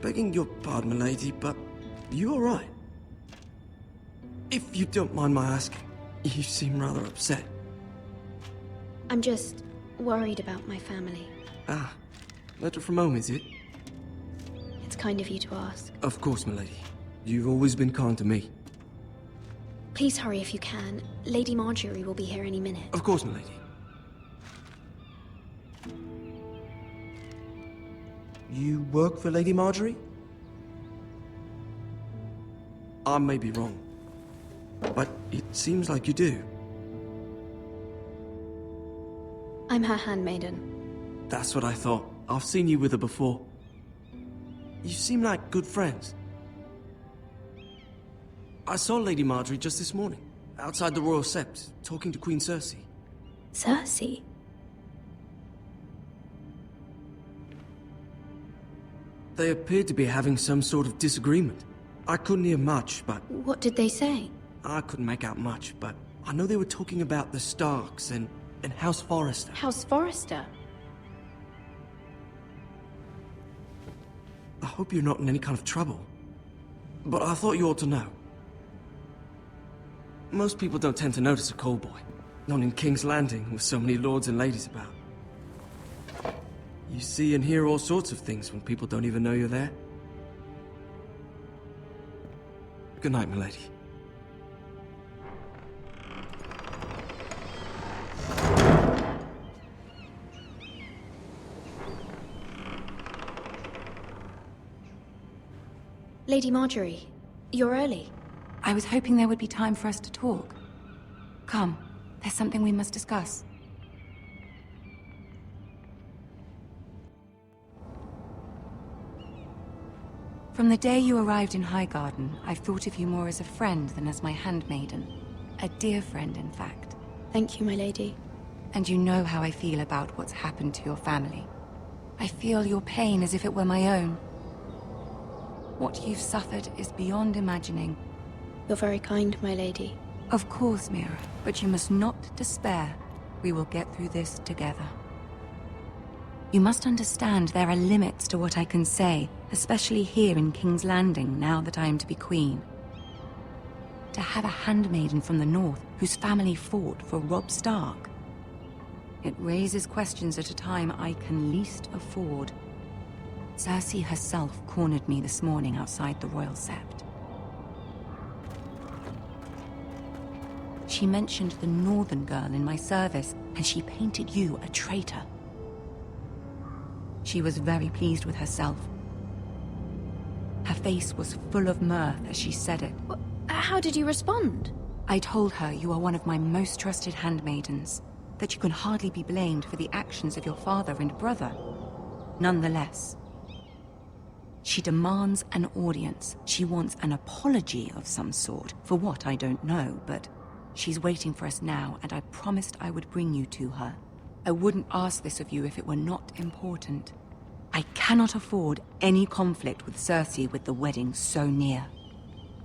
Begging your pardon, milady, but you all right? If you don't mind my asking, you seem rather upset. I'm just worried about my family. Ah, letter from home, is it? It's kind of you to ask. Of course, milady. You've always been kind to me. Please hurry if you can. Lady Marjorie will be here any minute. Of course, milady. You work for Lady Marjorie? I may be wrong, but it seems like you do. I'm her handmaiden. That's what I thought. I've seen you with her before. You seem like good friends. I saw Lady Marjorie just this morning. outside the Royal Sept, talking to Queen Cersei. Cersei? They appeared to be having some sort of disagreement. I couldn't hear much, but... What did they say? I couldn't make out much, but I know they were talking about the Starks and House Forrester. House Forrester? I hope you're not in any kind of trouble. But I thought you ought to know. Most people don't tend to notice a callboy. Not in King's Landing, with so many lords and ladies about. You see and hear all sorts of things when people don't even know you're there. Good night, milady. Lady Marjorie, you're early. I was hoping there would be time for us to talk. Come, there's something we must discuss. From the day you arrived in Highgarden, I've thought of you more as a friend than as my handmaiden. A dear friend, in fact. Thank you, my lady. And you know how I feel about what's happened to your family. I feel your pain as if it were my own. What you've suffered is beyond imagining. You're very kind, my lady. Of course, Mira, but you must not despair. We will get through this together. You must understand there are limits to what I can say, especially here in King's Landing, now that I am to be queen. To have a handmaiden from the north whose family fought for Robb Stark. It raises questions at a time I can least afford. Cersei herself cornered me this morning outside the Royal Sept. She mentioned the northern girl in my service, and she painted you a traitor. She was very pleased with herself. Her face was full of mirth as she said it. How did you respond? I told her you are one of my most trusted handmaidens, that you can hardly be blamed for the actions of your father and brother. Nonetheless, she demands an audience. She wants an apology of some sort, for what I don't know, but she's waiting for us now, and I promised I would bring you to her. I wouldn't ask this of you if it were not important. I cannot afford any conflict with Cersei with the wedding so near.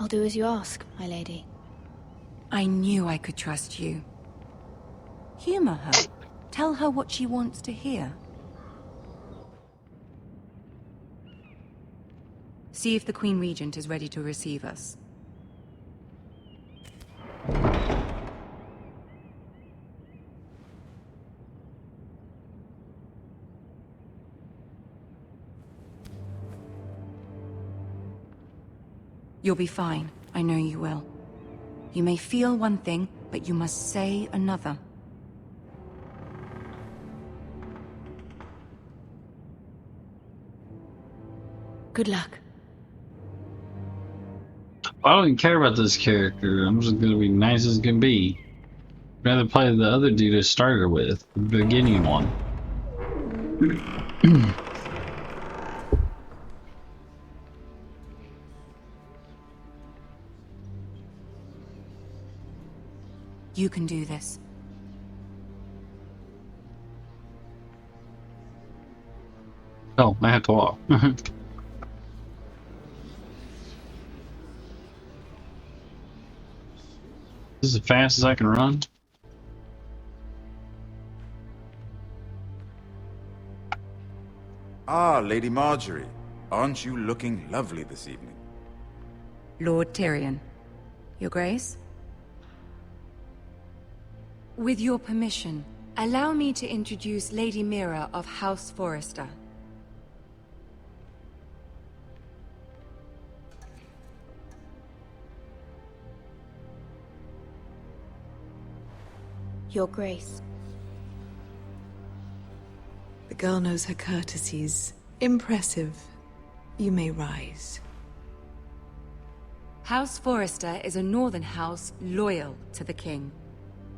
I'll do as you ask, my lady. I knew I could trust you. Humor her. Tell her what she wants to hear. See if the Queen Regent is ready to receive us. You'll be fine. I know you will. You may feel one thing, but you must say another. Good luck. I don't even care about this character. I'm just gonna be nice as can be. I'd rather play the other dude I started with, the beginning one. You can do this. Oh, I have to walk. This is as fast as I can run. Ah, Lady Marjorie. Aren't you looking lovely this evening? Lord Tyrion. Your Grace? With your permission, allow me to introduce Lady MIRA of House Forrester. Your Grace. The girl knows her courtesies. Impressive. You may rise. House Forrester is a northern house loyal to the king.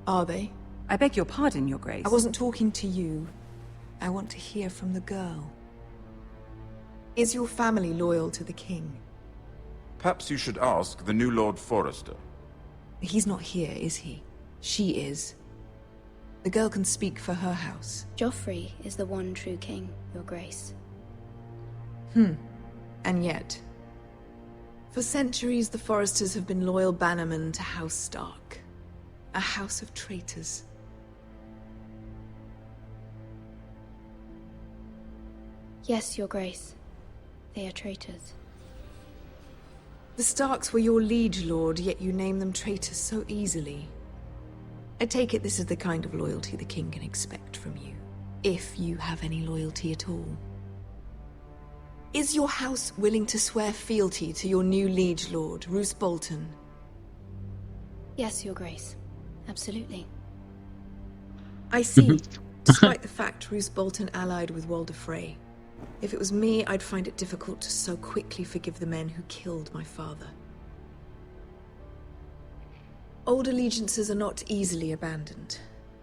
Are they? I beg your pardon, Your Grace. I wasn't talking to you. I want to hear from the girl. Is your family loyal to the king? Perhaps you should ask the new Lord Forrester. He's not here, is he? She is. The girl can speak for her house. Joffrey is the one true king, Your Grace. And yet, for centuries the Forresters have been loyal bannermen to House Stark. A house of traitors. Yes, Your Grace. They are traitors. The Starks were your liege lord, yet you name them traitors so easily. I take it this is the kind of loyalty the king can expect from you. If you have any loyalty at all. Is your house willing to swear fealty to your new liege lord, Roose Bolton? Yes, Your Grace. Absolutely. I see. Despite the fact Roose Bolton allied with Walder Frey. If it was me, I'd find it difficult to so quickly forgive the men who killed my father. Old allegiances are not easily abandoned.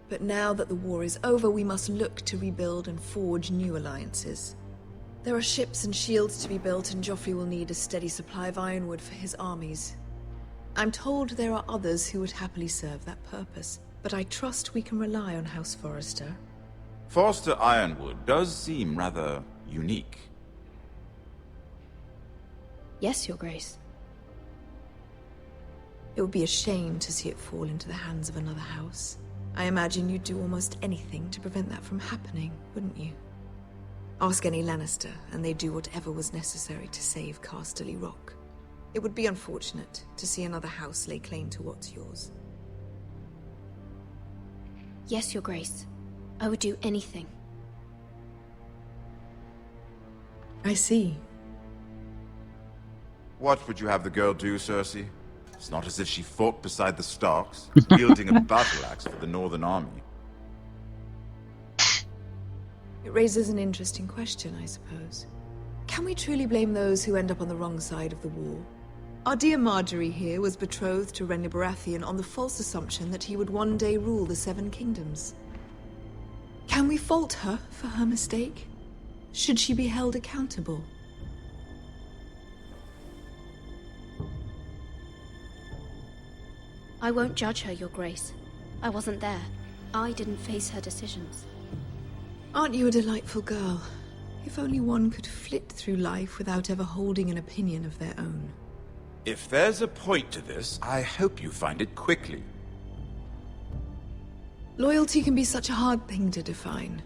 But now that the war is over, we must look to rebuild and forge new alliances. There are ships and shields to be built, and Joffrey will need a steady supply of ironwood for his armies. I'm told there are others who would happily serve that purpose, but I trust we can rely on House Forrester. Forrester Ironwood does seem rather unique. Yes, Your Grace. It would be a shame to see it fall into the hands of another house. I imagine you'd do almost anything to prevent that from happening, wouldn't you? Ask any Lannister, and they'd do whatever was necessary to save Casterly Rock. It would be unfortunate to see another house lay claim to what's yours. Yes, Your Grace. I would do anything. I see. What would you have the girl do, Cersei? It's not as if she fought beside the Starks, wielding a battle axe for the Northern Army. It raises an interesting question, I suppose. Can we truly blame those who end up on the wrong side of the war? Our dear Marjorie here was betrothed to Renly Baratheon on the false assumption that he would one day rule the Seven Kingdoms. Can we fault her for her mistake? Should she be held accountable? I won't judge her, Your Grace. I wasn't there. I didn't face her decisions. Aren't you a delightful girl? If only one could flit through life without ever holding an opinion of their own. If there's a point to this, I hope you find it quickly. Loyalty can be such a hard thing to define.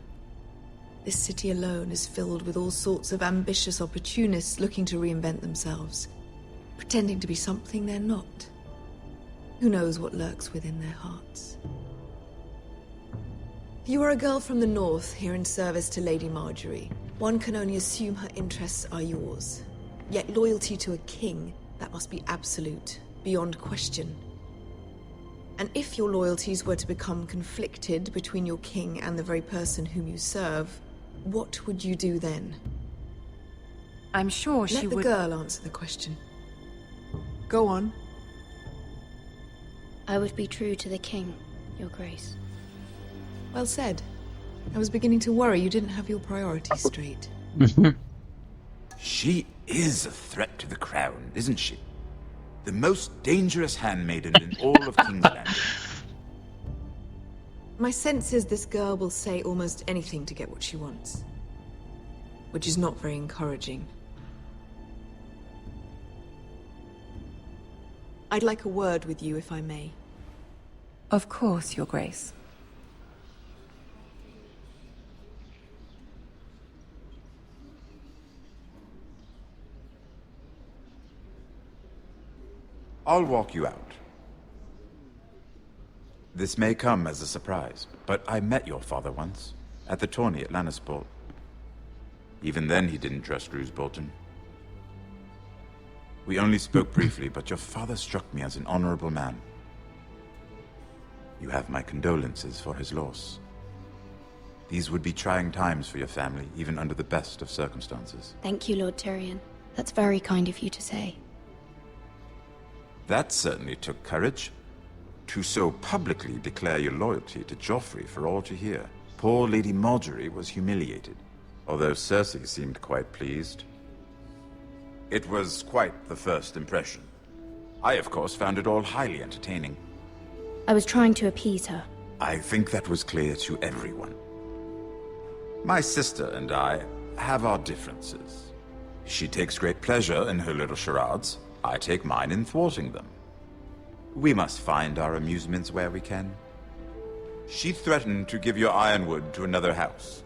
This city alone is filled with all sorts of ambitious opportunists looking to reinvent themselves, pretending to be something they're not. Who knows what lurks within their hearts? You are a girl from the north, here in service to Lady Marjorie. One can only assume her interests are yours. Yet loyalty to a king, that must be absolute, beyond question. And if your loyalties were to become conflicted between your king and the very person whom you serve, what would you do then? I'm sure she would... Let the girl answer the question. Go on. I would be true to the king, Your Grace. Well said. I was beginning to worry you didn't have your priorities straight. She is a threat to the crown, isn't she? The most dangerous handmaiden in all of King's Landing. My sense is this girl will say almost anything to get what she wants. Which is not very encouraging. I'd like a word with you, if I may. Of course, Your Grace. I'll walk you out. This may come as a surprise, but I met your father once, at the tourney at Lannisport. Even then he didn't trust Roose Bolton. We only spoke briefly, but your father struck me as an honorable man. You have my condolences for his loss. These would be trying times for your family, even under the best of circumstances. Thank you, Lord Tyrion. That's very kind of you to say. That certainly took courage. To so publicly declare your loyalty to Joffrey for all to hear. Poor Lady Marjorie was humiliated, although Cersei seemed quite pleased. It was quite the first impression. I, of course, found it all highly entertaining. I was trying to appease her. I think that was clear to everyone. My sister and I have our differences. She takes great pleasure in her little charades. I take mine in thwarting them. We must find our amusements where we can. She threatened to give your ironwood to another house.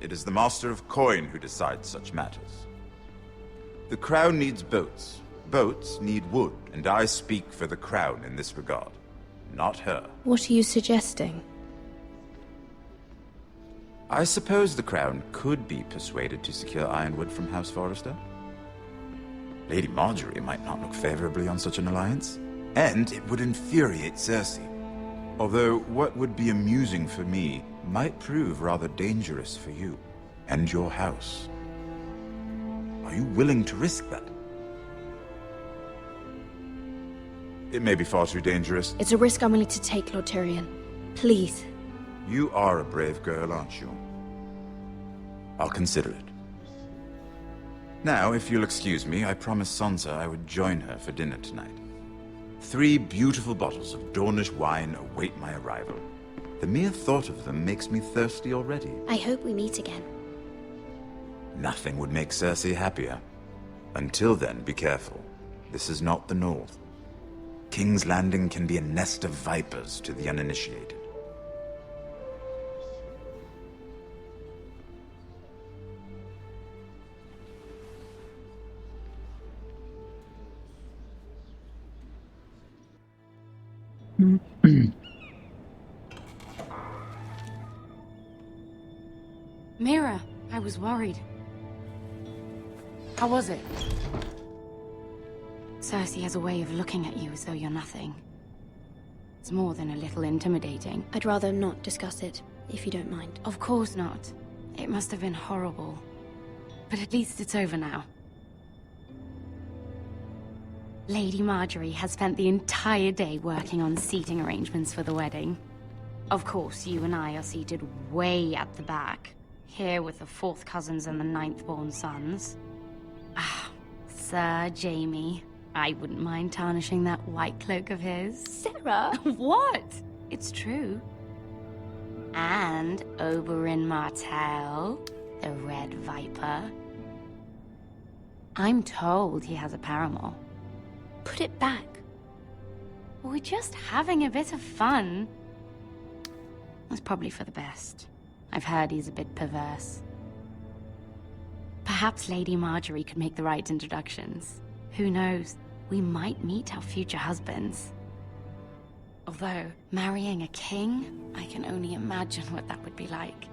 It is the Master of Coin who decides such matters. The Crown needs boats. Boats need wood, and I speak for the Crown in this regard, not her. What are you suggesting? I suppose the Crown could be persuaded to secure ironwood from House Forrester. Lady Marjorie might not look favorably on such an alliance, and it would infuriate Cersei. Although what would be amusing for me might prove rather dangerous for you and your house. Are you willing to risk that? It may be far too dangerous. It's a risk I'm willing to take, Lord Tyrion. Please. You are a brave girl, aren't you? I'll consider it. Now, if you'll excuse me, I promised Sansa I would join her for dinner tonight. 3 beautiful bottles of Dornish wine await my arrival. The mere thought of them makes me thirsty already. I hope we meet again. Nothing would make Cersei happier. Until then, be careful. This is not the North. King's Landing can be a nest of vipers to the uninitiated. Mira, I was worried. How was it? Cersei has a way of looking at you as though you're nothing. It's more than a little intimidating. I'd rather not discuss it, if you don't mind. Of course not. It must have been horrible. But at least it's over now. Lady Marjorie has spent the entire day working on seating arrangements for the wedding. Of course, you and I are seated way at the back, here with the 4th cousins and the 9th-born sons. Ah, Sir Jaime. I wouldn't mind tarnishing that white cloak of his. Sarah! What? It's true. And Oberyn Martell, the Red Viper. I'm told he has a paramour. Put it back. We're just having a bit of fun. That's probably for the best. I've heard he's a bit perverse. Perhaps Lady Marjorie could make the right introductions. Who knows? We might meet our future husbands. Although, marrying a king, I can only imagine what that would be like.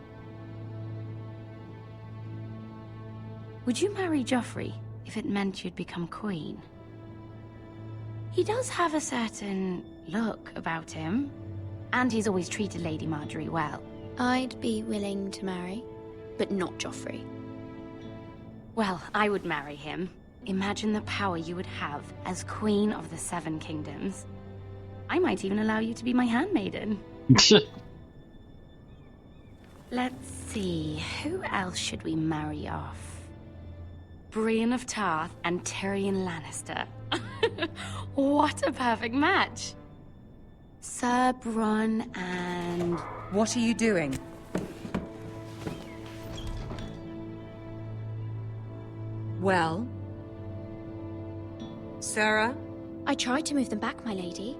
Would you marry Joffrey if it meant you'd become queen? He does have a certain look about him, and he's always treated Lady Marjorie well. I'd be willing to marry, but not Joffrey. Well, I would marry him. Imagine the power you would have as Queen of the 7 Kingdoms. I might even allow you to be my handmaiden. Let's see, who else should we marry off? Brienne of Tarth and Tyrion Lannister. What a perfect match! Sir Bronn and... What are you doing? Well? Sarah? I tried to move them back, my lady.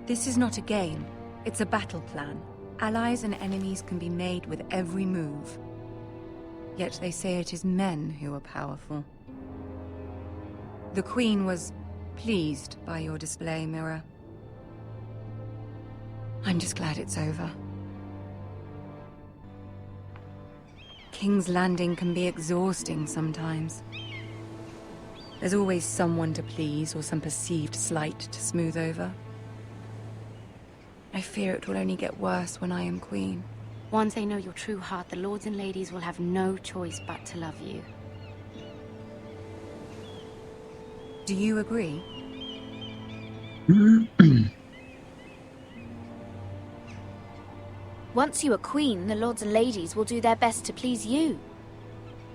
This is not a game. It's a battle plan. Allies and enemies can be made with every move. Yet they say it is men who are powerful. The Queen was pleased by your display, MIRA. I'm just glad it's over. King's Landing can be exhausting sometimes. There's always someone to please or some perceived slight to smooth over. I fear it will only get worse when I am queen. Once they know your true heart, the lords and ladies will have no choice but to love you. Do you agree? Once you are queen, the lords and ladies will do their best to please you.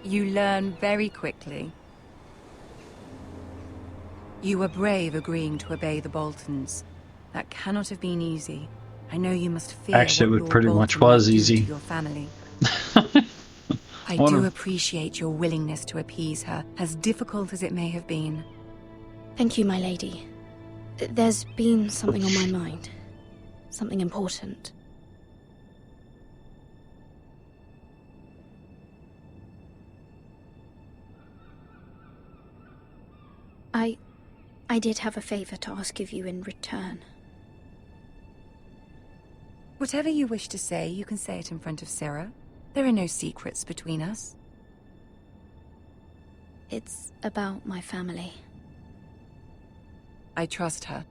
You learn very quickly. You were brave agreeing to obey the Boltons. That cannot have been easy. I know you must fear Actually, what it Lord pretty Bolton much was might do easy. to your family. I Wonder- do appreciate your willingness to appease her, as difficult as it may have been. Thank you, my lady. There's been something on my mind. Something important. I did have a favor to ask of you in return. Whatever you wish to say, you can say it in front of Sarah. There are no secrets between us. It's about my family. I trust her.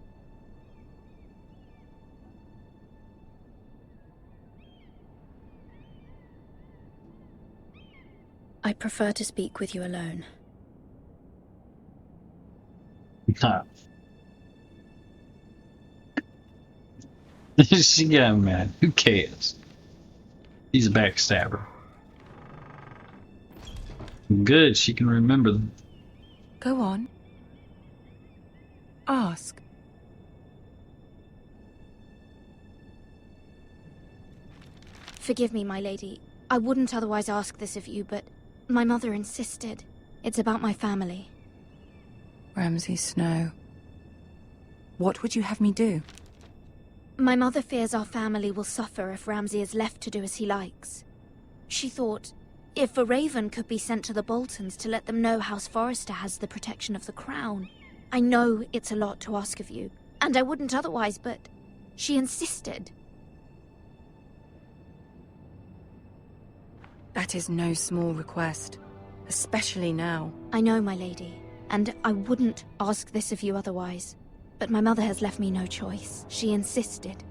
I prefer to speak with you alone. Nah. Yeah, man. Who cares? He's a backstabber. Good, she can remember them. Go on. Ask. Forgive me, my lady. I wouldn't otherwise ask this of you, but my mother insisted. It's about my family. Ramsay Snow. What would you have me do? My mother fears our family will suffer if Ramsay is left to do as he likes. She thought, if a raven could be sent to the Boltons to let them know House Forrester has the protection of the crown. I know it's a lot to ask of you, and I wouldn't otherwise, but she insisted. That is no small request, especially now. I know, my lady, and I wouldn't ask this of you otherwise. But my mother has left me no choice. She insisted.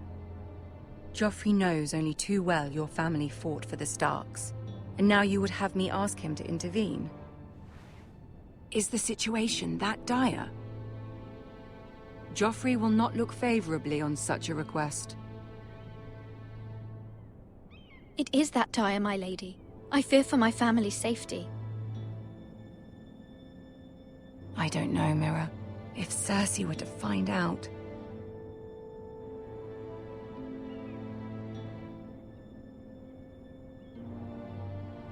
Joffrey knows only too well your family fought for the Starks, and now you would have me ask him to intervene. Is the situation that dire? Joffrey will not look favorably on such a request. It is that dire, my lady. I fear for my family's safety. I don't know, MIRA. If Cersei were to find out...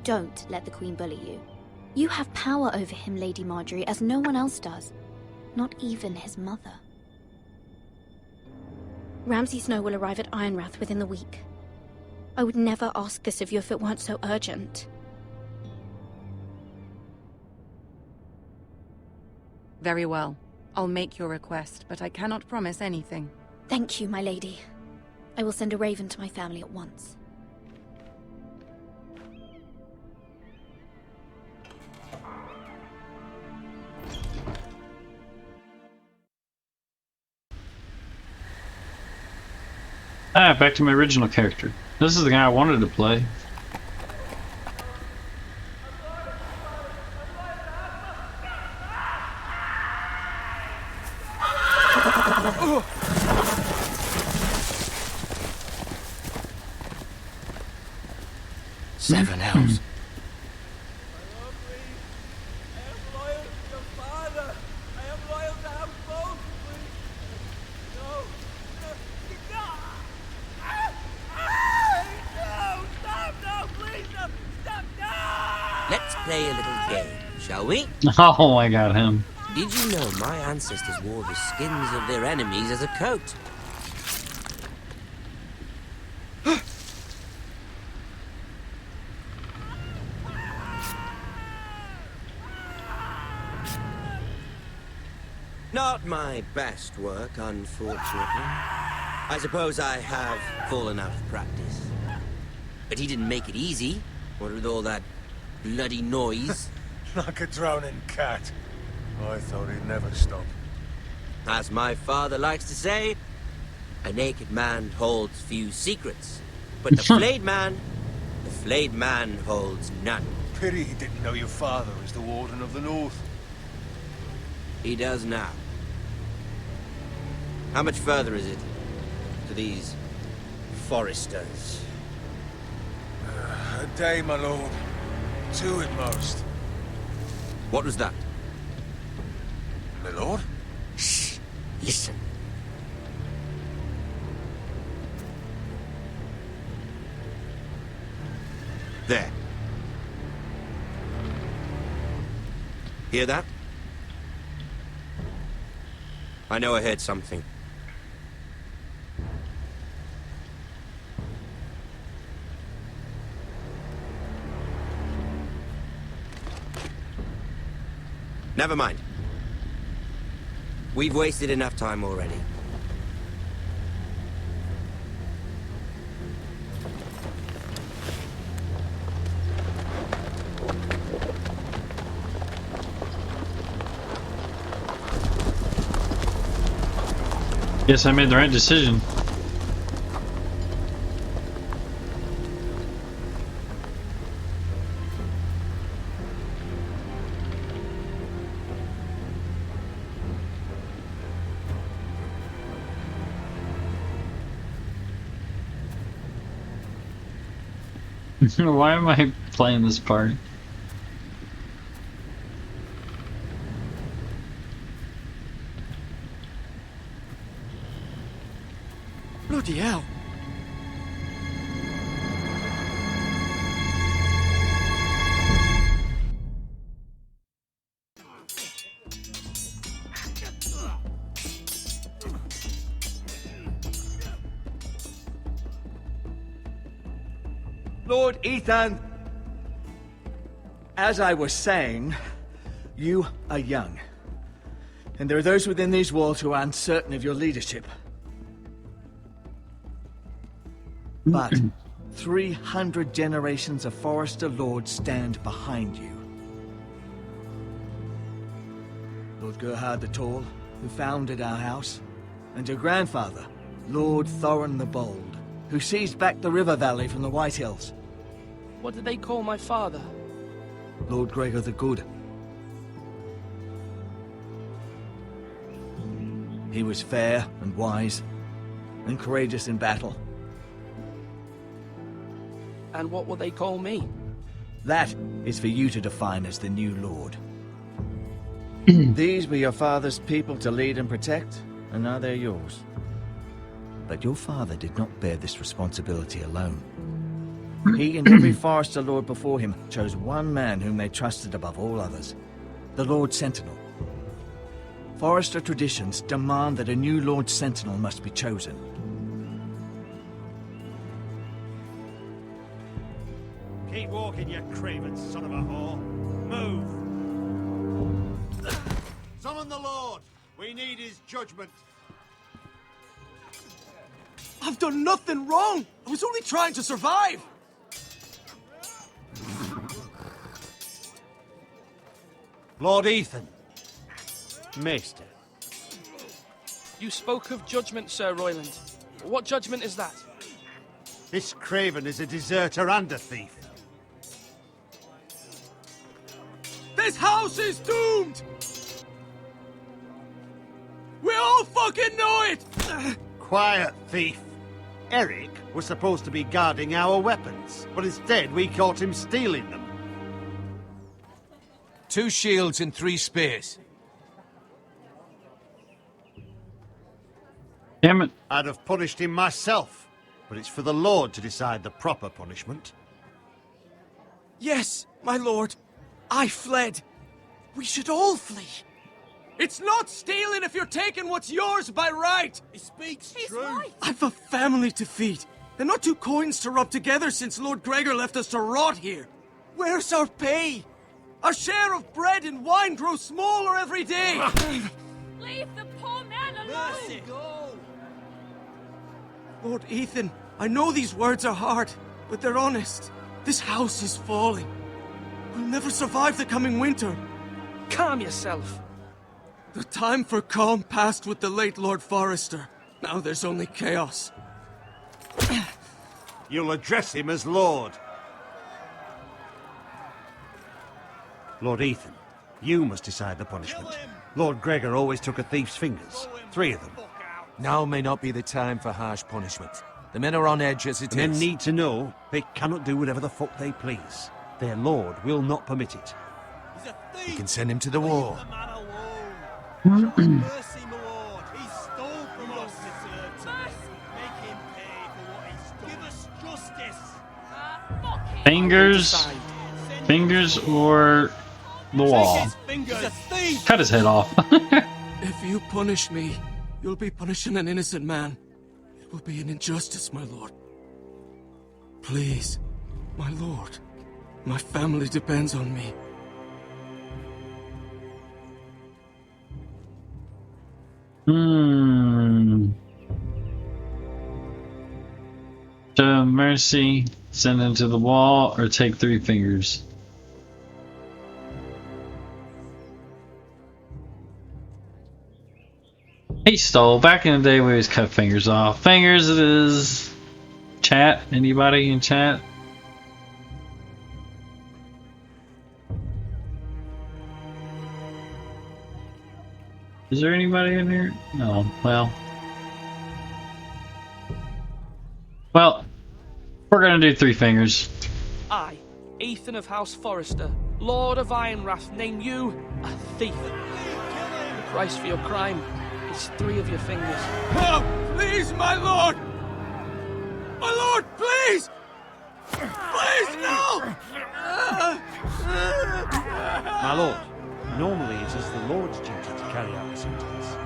Don't let the Queen bully you. You have power over him, Lady Marjorie, as no one else does. Not even his mother. Ramsay Snow will arrive at Ironrath within the week. I would never ask this of you if it weren't so urgent. Very well. I'll make your request, but I cannot promise anything. Thank you, my lady. I will send a raven to my family at once. Back to my original character. This is the guy I wanted to play. Seven hells. Let's play a little game, shall we? Oh, I got him. Did you know my ancestors wore the skins of their enemies as a coat? Not my best work, unfortunately. I suppose I have fallen out of practice. But he didn't make it easy, what with all that bloody noise. Like a drowning cat. I thought he'd never stop. As my father likes to say, a naked man holds few secrets. But the flayed man holds none. Pity he didn't know your father is the Warden of the North. He does now. How much further is it to these Forresters? A day, my lord. 2 at most. What was that? My lord? Listen. There. Hear that? I know I heard something. Never mind. We've wasted enough time already. Guess I made the right decision. Why am I playing this part? Bloody hell. Lord Ethan, as I was saying, you are young. And there are those within these walls who are uncertain of your leadership. But 300 generations of Forrester lords stand behind you. Lord Gerhard the Tall, who founded our house, and your grandfather, Lord Thorin the Bold, who seized back the river valley from the White Hills. What did they call my father? Lord Gregor the Good. He was fair and wise, and courageous in battle. And what will they call me? That is for you to define as the new lord. These were your father's people to lead and protect, and now they're yours. But your father did not bear this responsibility alone. He and every Forrester lord before him chose one man whom they trusted above all others, the Lord Sentinel. Forrester traditions demand that a new Lord Sentinel must be chosen. Keep walking, you craven son of a whore. Move! Summon the Lord! We need his judgment. I've done nothing wrong! I was only trying to survive! Lord Ethan. Maester. You spoke of judgment, Sir Royland. What judgment is that? This craven is a deserter and a thief. This house is doomed! We all fucking know it! Quiet, thief. Eric was supposed to be guarding our weapons, but instead we caught him stealing them. 2 shields and 3 spears. Damn it. I'd have punished him myself, but it's for the Lord to decide the proper punishment. Yes, my lord. I fled. We should all flee. It's not stealing if you're taking what's yours by right. He speaks true. I've a family to feed, and not 2 coins to rub together since Lord Gregor left us to rot here. Where's our pay? Our share of bread and wine grows smaller every day. Leave the poor man alone! Lord Ethan, I know these words are hard, but they're honest. This house is falling. We'll never survive the coming winter. Calm yourself. The time for calm passed with the late Lord Forrester. Now there's only chaos. You'll address him as Lord. Lord Ethan, you must decide the punishment. Lord Gregor always took a thief's fingers. 3 of them. Now may not be the time for harsh punishment. The men are on edge as it is. Men need to know they cannot do whatever the fuck they please. Their lord will not permit it. We can send him to the war. Fingers, fingers, or the wall. Cut his head off. If you punish me, you'll be punishing an innocent man. It will be an injustice, my lord. Please, my lord. My family depends on me. Show mercy, send him to the wall, or take 3 fingers. He stole. Back in the day, we always cut fingers off. Fingers it is. Chat? Anybody in chat? Is there anybody in here? No. Well. Well, we're gonna do 3 fingers. I, Ethan of House Forrester, Lord of Ironwrath, name you a thief. The price for your crime is 3 of your fingers. Oh, please, my lord! My lord, please! Please, no! My lord, normally it is the Lord's duty to carry out the sentence,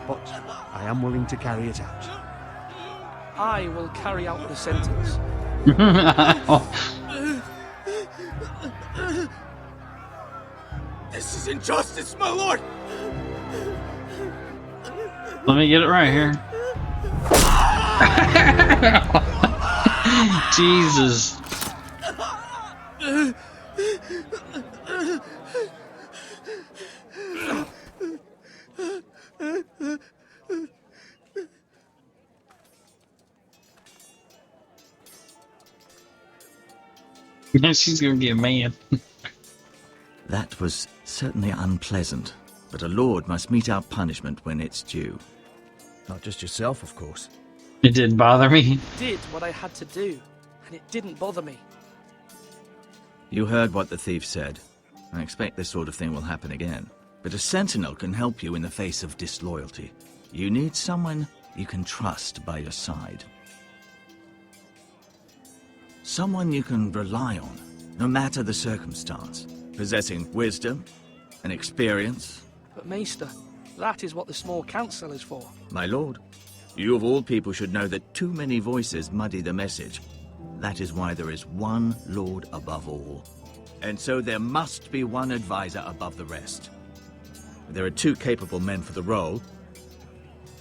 but I am willing to carry it out. I will carry out the sentence. This is injustice, my lord! Let me get it right here. Jesus. She's gonna get mad. That was certainly unpleasant, but a lord must mete out punishment when it's due. Not just yourself, of course. It didn't bother me. I did what I had to do, and it didn't bother me. You heard what the thief said. I expect this sort of thing will happen again. But a sentinel can help you in the face of disloyalty. You need someone you can trust by your side. Someone you can rely on, no matter the circumstance. Possessing wisdom and experience. But Maester, that is what the small council is for. My lord, you of all people should know that too many voices muddy the message. That is why there is one lord above all. And so there must be one advisor above the rest. There are 2 capable men for the role.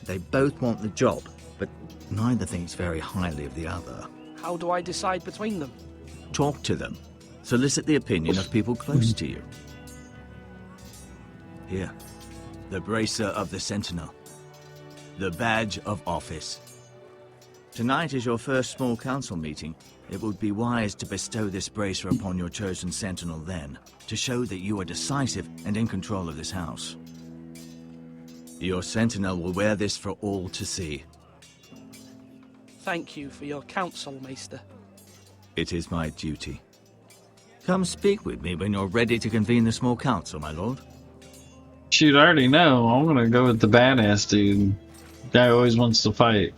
They both want the job, but neither thinks very highly of the other. How do I decide between them? Talk to them. Solicit the opinion of people close to you. Here, the bracer of the Sentinel. The badge of office. Tonight is your first small council meeting. It would be wise to bestow this bracer upon your chosen Sentinel then, to show that you are decisive and in control of this house. Your Sentinel will wear this for all to see. Thank you for your counsel, Maester. It is my duty. Come speak with me when you're ready to convene the small council, my lord. Shoot, I already know. I'm gonna go with the badass dude. Guy always wants to fight.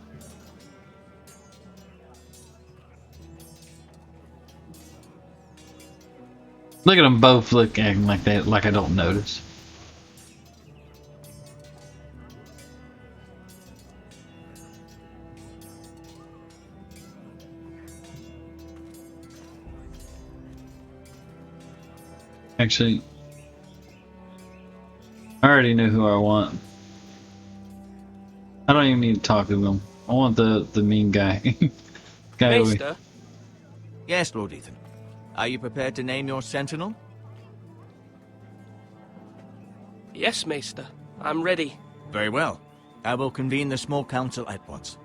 Look at them both acting like that, like I don't notice. Actually, I already know who I want. I don't even need to talk to them. I want the mean guy. Maester? Yes, Lord Ethan. Are you prepared to name your Sentinel? Yes, Maester. I'm ready. Very well. I will convene the small council at once.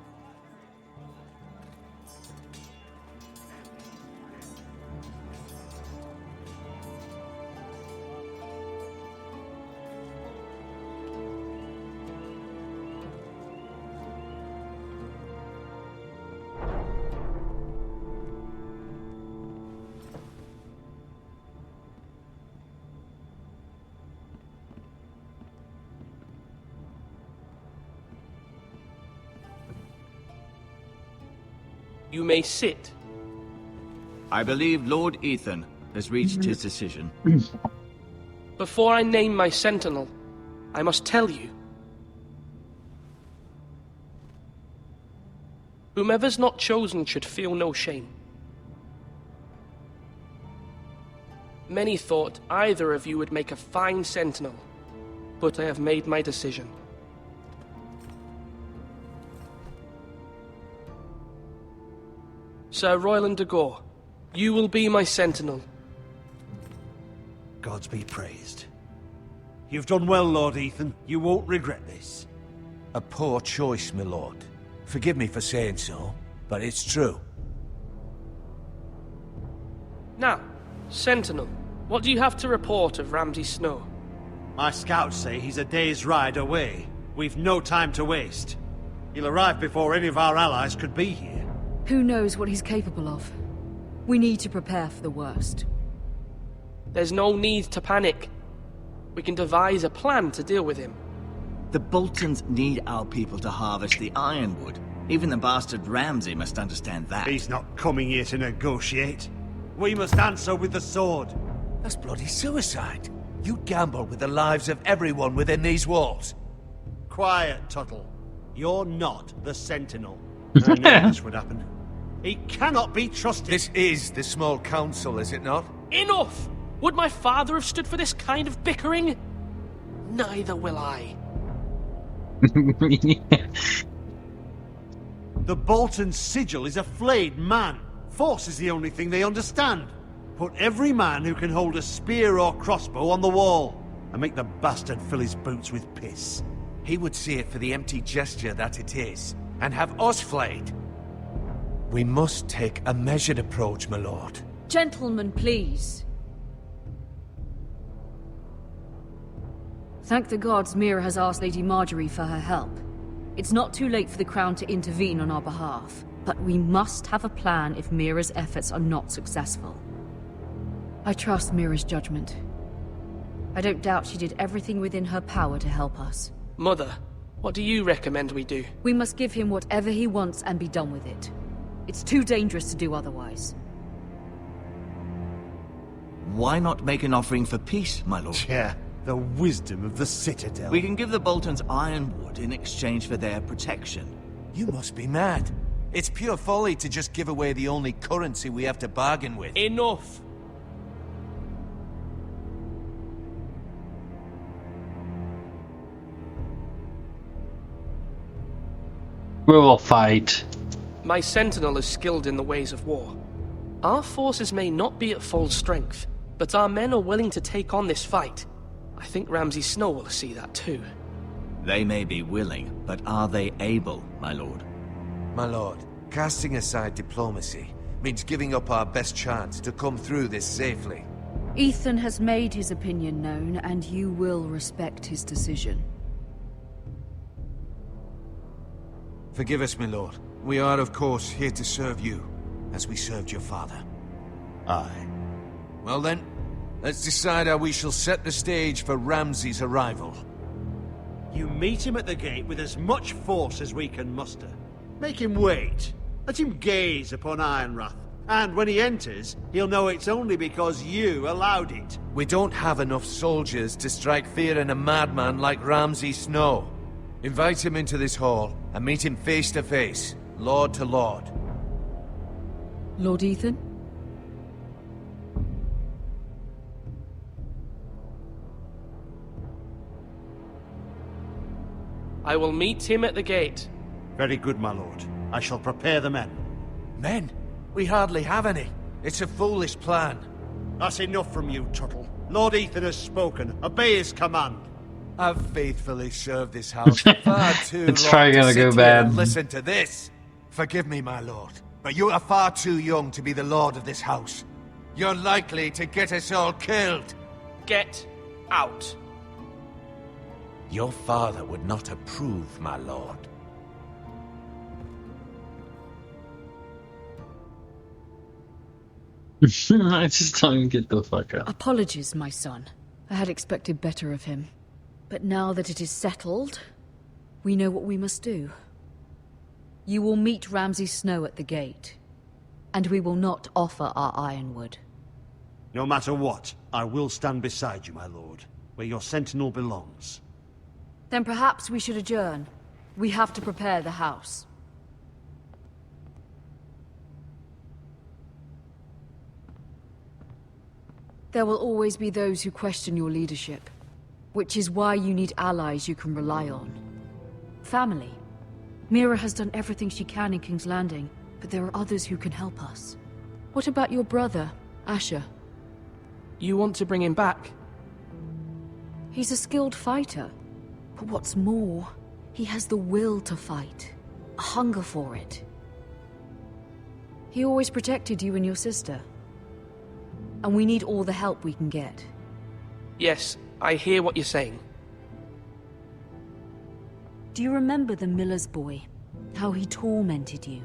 You may sit. I believe Lord Ethan has reached his decision. Before I name my sentinel, I must tell you. Whomever's not chosen should feel no shame. Many thought either of you would make a fine sentinel, but I have made my decision. Sir Royland de Gore, you will be my sentinel. Gods be praised. You've done well, Lord Ethan. You won't regret this. A poor choice, my lord. Forgive me for saying so, but it's true. Now, Sentinel, what do you have to report of Ramsay Snow? My scouts say he's a day's ride away. We've no time to waste. He'll arrive before any of our allies could be here. Who knows what he's capable of? We need to prepare for the worst. There's no need to panic. We can devise a plan to deal with him. The Boltons need our people to harvest the ironwood. Even the bastard Ramsay must understand that. He's not coming here to negotiate. We must answer with the sword. That's bloody suicide. You gamble with the lives of everyone within these walls. Quiet, Tuttle. You're not the Sentinel. I knew this would happen. He cannot be trusted. This is the small council, is it not? Enough! Would my father have stood for this kind of bickering? Neither will I. The Bolton sigil is a flayed man. Force is the only thing they understand. Put every man who can hold a spear or crossbow on the wall, and make the bastard fill his boots with piss. He would see it for the empty gesture that it is, and have us flayed. We must take a measured approach, my lord. Gentlemen, please. Thank the gods Mira has asked Lady Marjorie for her help. It's not too late for the Crown to intervene on our behalf, but we must have a plan if Mira's efforts are not successful. I trust Mira's judgment. I don't doubt she did everything within her power to help us. Mother, what do you recommend we do? We must give him whatever he wants and be done with it. It's too dangerous to do otherwise. Why not make an offering for peace, my lord? Yeah, the wisdom of the Citadel. We can give the Boltons ironwood in exchange for their protection. You must be mad. It's pure folly to just give away the only currency we have to bargain with. Enough! We will fight. My sentinel is skilled in the ways of war. Our forces may not be at full strength, but our men are willing to take on this fight. I think Ramsay Snow will see that too. They may be willing, but are they able, my lord? My lord, casting aside diplomacy means giving up our best chance to come through this safely. Ethan has made his opinion known, and you will respect his decision. Forgive us, my lord. We are, of course, here to serve you, as we served your father. Aye. Well then, let's decide how we shall set the stage for Ramsay's arrival. You meet him at the gate with as much force as we can muster. Make him wait. Let him gaze upon Ironrath. And when he enters, he'll know it's only because you allowed it. We don't have enough soldiers to strike fear in a madman like Ramsay Snow. Invite him into this hall, and meet him face to face, lord to lord. Lord Ethan? I will meet him at the gate. Very good, my lord. I shall prepare the men. Men? We hardly have any. It's a foolish plan. That's enough from you, Tuttle. Lord Ethan has spoken. Obey his command. I've faithfully served this house for far too It's long probably to gonna sit go here bad. and listen to this. Forgive me, my lord, but you are far too young to be the lord of this house. You're likely to get us all killed. Get out. Your father would not approve, my lord. I just don't get the fuck out. Apologies, my son. I had expected better of him. But now that it is settled, we know what we must do. You will meet Ramsay Snow at the gate. And we will not offer our ironwood. No matter what, I will stand beside you, my lord, where your sentinel belongs. Then perhaps we should adjourn. We have to prepare the house. There will always be those who question your leadership, which is why you need allies you can rely on. Family. MIRA has done everything she can in King's Landing, but there are others who can help us. What about your brother, Asher? You want to bring him back? He's a skilled fighter. But what's more, he has the will to fight. A hunger for it. He always protected you and your sister. And we need all the help we can get. Yes, I hear what you're saying. Do you remember the miller's boy? How he tormented you?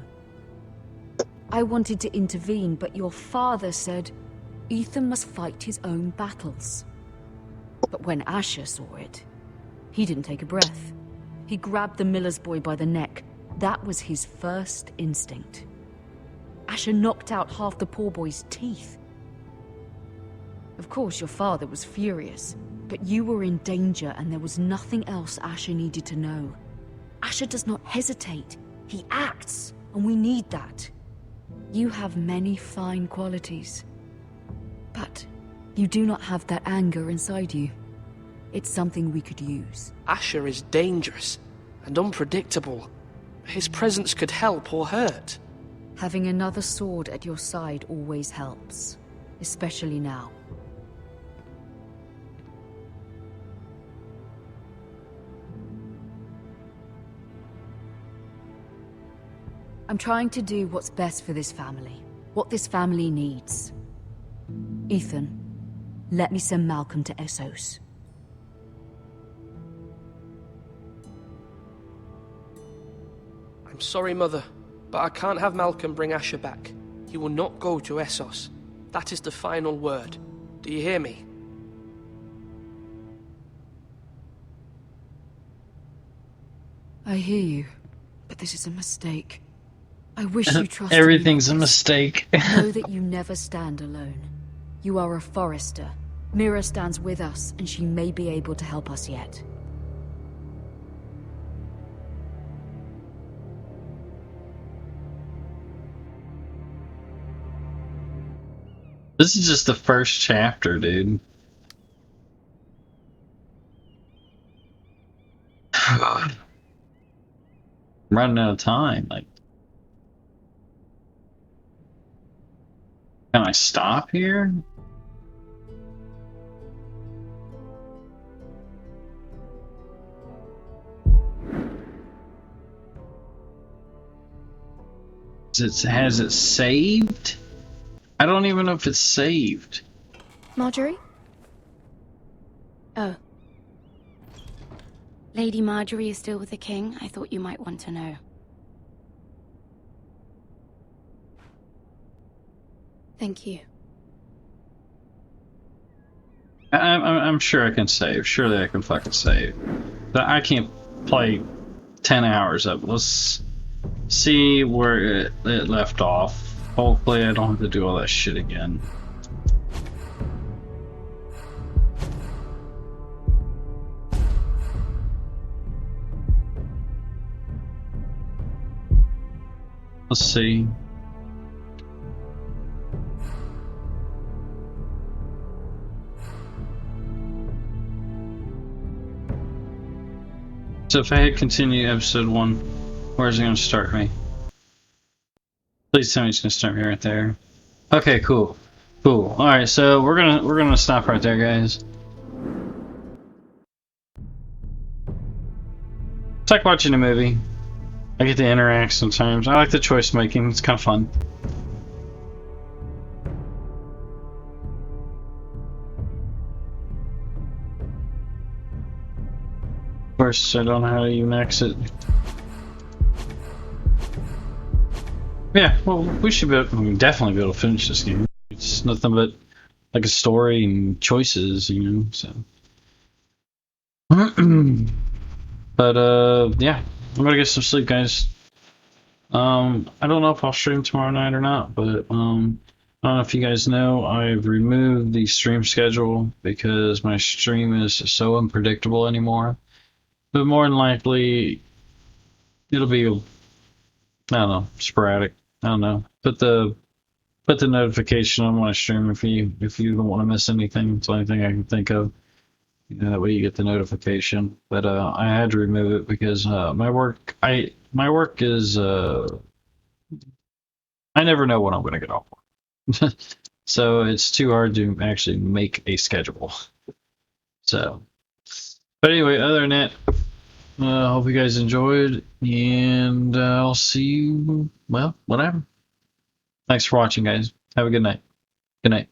I wanted to intervene, but your father said Ethan must fight his own battles. But when Asher saw it, he didn't take a breath. He grabbed the miller's boy by the neck. That was his first instinct. Asher knocked out half the poor boy's teeth. Of course, your father was furious, but you were in danger and there was nothing else Asher needed to know. Asher does not hesitate. He acts, and we need that. You have many fine qualities, but you do not have that anger inside you. It's something we could use. Asher is dangerous and unpredictable. His presence could help or hurt. Having another sword at your side always helps, especially now. I'm trying to do what's best for this family, what this family needs. Ethan, let me send Malcolm to Essos. I'm sorry, Mother, but I can't have Malcolm bring Asher back. He will not go to Essos. That is the final word. Do you hear me? I hear you, but this is a mistake. I wish you trusted Everything's me. a mistake. Know that you never stand alone. You are a Forrester. MIRA stands with us, and she may be able to help us yet. This is just the first chapter, dude. I'm running out of time. Like, can I stop here? Has it saved? I don't even know if it's saved. Marjorie? Oh. Lady Marjorie is still with the king. I thought you might want to know. Thank you. I'm sure I can save. Surely I can fucking save. But I can't play 10 hours of it. Let's see where it left off. Hopefully I don't have to do all that shit again. Let's see. So if I hit continue episode 1, where's it going to start me? Please tell me it's going to start me right there. Okay, cool. Cool. Alright, so we're gonna stop right there, guys. It's like watching a movie. I get to interact sometimes. I like the choice making, it's kind of fun. Of course, I don't know how to even exit. Yeah, well, we should be able, definitely be able to finish this game. It's nothing but like a story and choices, you know, so. But, yeah, I'm gonna get some sleep, guys. I don't know if I'll stream tomorrow night or not, but I don't know if you guys know, I've removed the stream schedule because my stream is so unpredictable anymore. But more than likely, it'll be, I don't know, sporadic. I don't know. Put the notification on when I stream if you don't want to miss anything. It's the only thing I can think of. You know, that way you get the notification. But I had to remove it because my work is I never know when I'm going to get off work. So it's too hard to actually make a schedule. So, but anyway, other than that, hope you guys enjoyed, and I'll see you, well, whatever. Thanks for watching, guys. Have a good night. Good night.